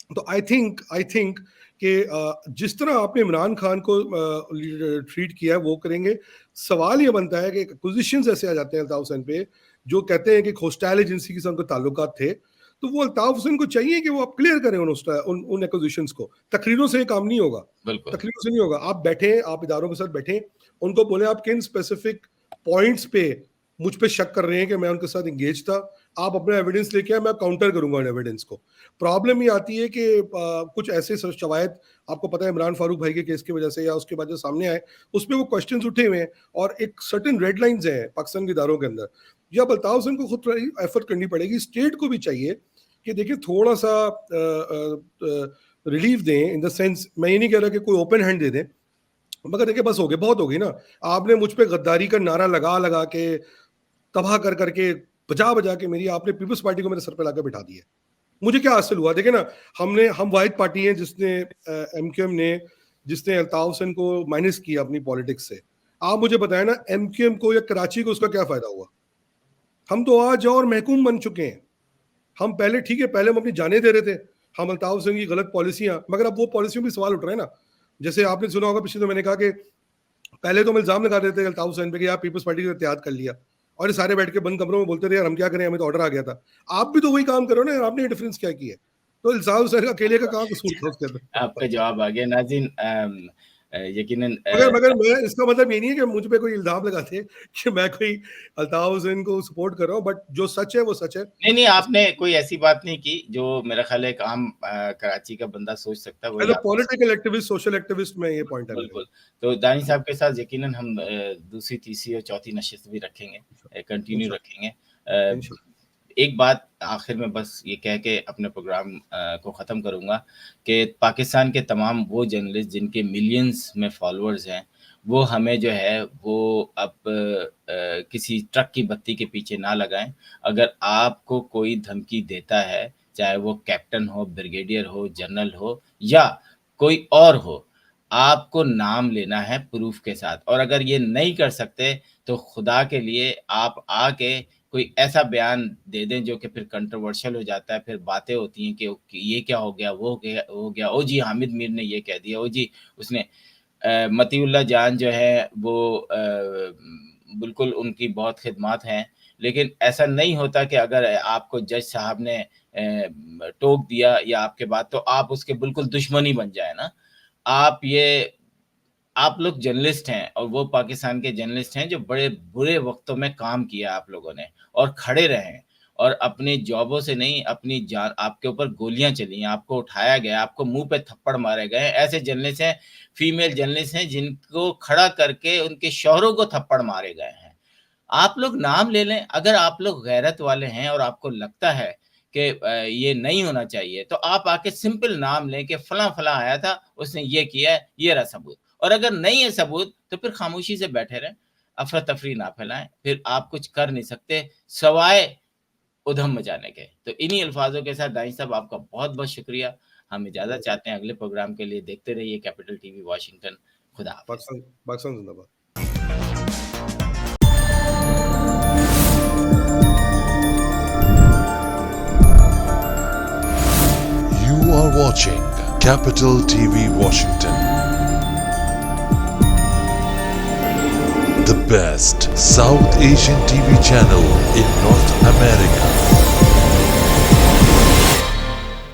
तो आई थिंक कि जिस तरह आपने इमरान खान को ट्रीट किया है वो करेंगे। सवाल ये बनता है कि पोजीशंस ऐसे आ जाते हैं अल्ताफ हुसैन पे जो कहते हैं कि होस्टाइल एजेंसी के साथ उनके ताल्लुकात थे, तो वो अल्ताफ हुसैन को चाहिए कि वो आप क्लियर करें उन एक्विजिशंस को। तकरीरों से काम नहीं होगा, तकरीरों से नहीं होगा। आप बैठे, आप इदारों के साथ बैठे, उनको बोले आप किन स्पेसिफिक पॉइंट्स पे मुझ पे शक कर रहे हैं कि मैं उनके साथ इंगेज था, आप अपना एविडेंस लेके आए, मैं काउंटर करूंगा उन एविडेंस को। प्रॉब्लम ये आती है कि कुछ ऐसे शवायद आपको पता है इमरान फारूक भाई के केस की वजह से या उसके बाद जो सामने आए उसमें वो क्वेश्चंस उठे हुए हैं और एक सर्टेन रेड लाइंस हैं पाकिस्तान के इदारों के अंदर। जब अल्ताफ हुसैन को खुद एफर्ट करनी पड़ेगी, स्टेट को भी चाहिए कि देखिए थोड़ा सा रिलीफ दें, इन द सेंस मैं ये नहीं कह रहा कि कोई ओपन हैंड दे दें, मगर देखिए बस हो गई, बहुत होगी ना। आपने मुझ पे गद्दारी का नारा लगा लगा के तबाह कर करके बजा बजा के मेरी आपने पीपल्स पार्टी को मेरे सर पे लाकर बिठा दिया। मुझे क्या हासिल हुआ? देखिए ना, हम वाहिद पार्टी है जिसने एमक्यूएम ने जिसने अल्ताफ हुसैन को माइनस किया अपनी पॉलिटिक्स से। आप मुझे बताएं ना, एमक्यूएम को या कराची को उसका क्या फायदा हुआ? हम तो आज और महकूम बन चुके हैं। हम पहले ठीक है, पहले हम अपनी जाने दे रहे थे, हम अल्ताफ हुसैन की गलत पॉलिसियां, मगर अब वो पॉलिसियों भी सवाल उठ रहे हैं ना। जैसे आपने सुना होगा पिछले, तो मैंने कहा कि पहले तो हम इल्जाम लगा देते थे अल्ताफ हुसैन पे कि आप पीपल्स पार्टी का इत्तेहाद कर लिया, और ये सारे बैठ के बंद कमरों में बोलते थे यार हम क्या करें, हमें तो ऑर्डर आ गया था। आप भी तो वही काम करो ना, आपने डिफरेंस क्या किया? तो अल्ताफ हुसैन अकेले का कहाँ कसूर था उसके अंदर? आपका जवाब आ गया नाज़रीन। यकीनन मगर मैं, इसका मतलब ये नहीं है कि मुझ पे कोई इल्जाम लगाते कि मैं कोई अल्ताफ हुसैन को सपोर्ट कर रहा हूँ, बट जो सच है वो सच है। नहीं आपने कोई ऐसी बात नहीं की जो मेरा ख्याल है एक आम कराची का बंदा सोच सकता है। वही पॉलिटिकल एक्टिविस्ट, सोशल एक्टिविस्ट में ये पॉइंट है। बिल्कुल। तो दानी साहब के साथ यकीनन हम दूसरी, तीसरी और चौथी नशिस्त भी रखेंगे, कंटिन्यू रखेंगे। एक बात आखिर में बस ये कह के अपने प्रोग्राम को ख़त्म करूँगा कि पाकिस्तान के तमाम वो जर्नलिस्ट जिनके मिलियंस में फॉलोअर्स हैं, वो हमें जो है वो अब किसी ट्रक की बत्ती के पीछे ना लगाएं। अगर आपको कोई धमकी देता है, चाहे वो कैप्टन हो, ब्रिगेडियर हो, जनरल हो या कोई और हो, आपको नाम लेना है प्रूफ के साथ। और अगर ये नहीं कर सकते तो खुदा के लिए आप आके कोई ऐसा बयान दे दें जो कि फिर कंट्रोवर्शियल हो जाता है, फिर बातें होती हैं कि ये क्या हो गया, वो गया, ओ जी हामिद मीर ने ये कह दिया, ओ जी उसने मतीउल्लाह जान जो है वो बिल्कुल उनकी बहुत खिदमत हैं। लेकिन ऐसा नहीं होता कि अगर आपको जज साहब ने टोक दिया या आपके बाद, तो आप उसके बिल्कुल दुश्मन ही बन जाए ना। आप लोग जर्नलिस्ट हैं और वो पाकिस्तान के जर्नलिस्ट हैं जो बड़े बुरे वक्तों में काम किया आप लोगों ने और खड़े रहे और अपनी जॉबों से नहीं, अपनी जान, आपके ऊपर गोलियां चली, आपको उठाया गया, आपको मुंह पे थप्पड़ मारे गए। ऐसे जर्नलिस्ट हैं, फीमेल जर्नलिस्ट हैं जिनको खड़ा करके उनके शौहरों को थप्पड़ मारे गए हैं। आप लोग नाम ले लें। अगर आप लोग गैरत वाले हैं और आपको लगता है कि ये नहीं होना चाहिए, तो आप आके सिंपल नाम लें कि फलां फलां आया था, उसने ये किया है, ये रहा सबूत। और अगर नहीं है सबूत तो फिर खामोशी से बैठे रहें, अफरा तफरी ना फैलाएं, फिर आप कुछ कर नहीं सकते सवाए उधम मचाने के। तो इन्हीं अल्फाजों के साथ दाई साहब आपका बहुत बहुत शुक्रिया। हम इजाज़त चाहते हैं, अगले प्रोग्राम के लिए देखते रहिए कैपिटल टीवी वाशिंगटन। खुदा हाफिज़। पाकिस्तान जिंदाबाद। You are watching Capital TV Washington. The best South Asian TV channel in North America.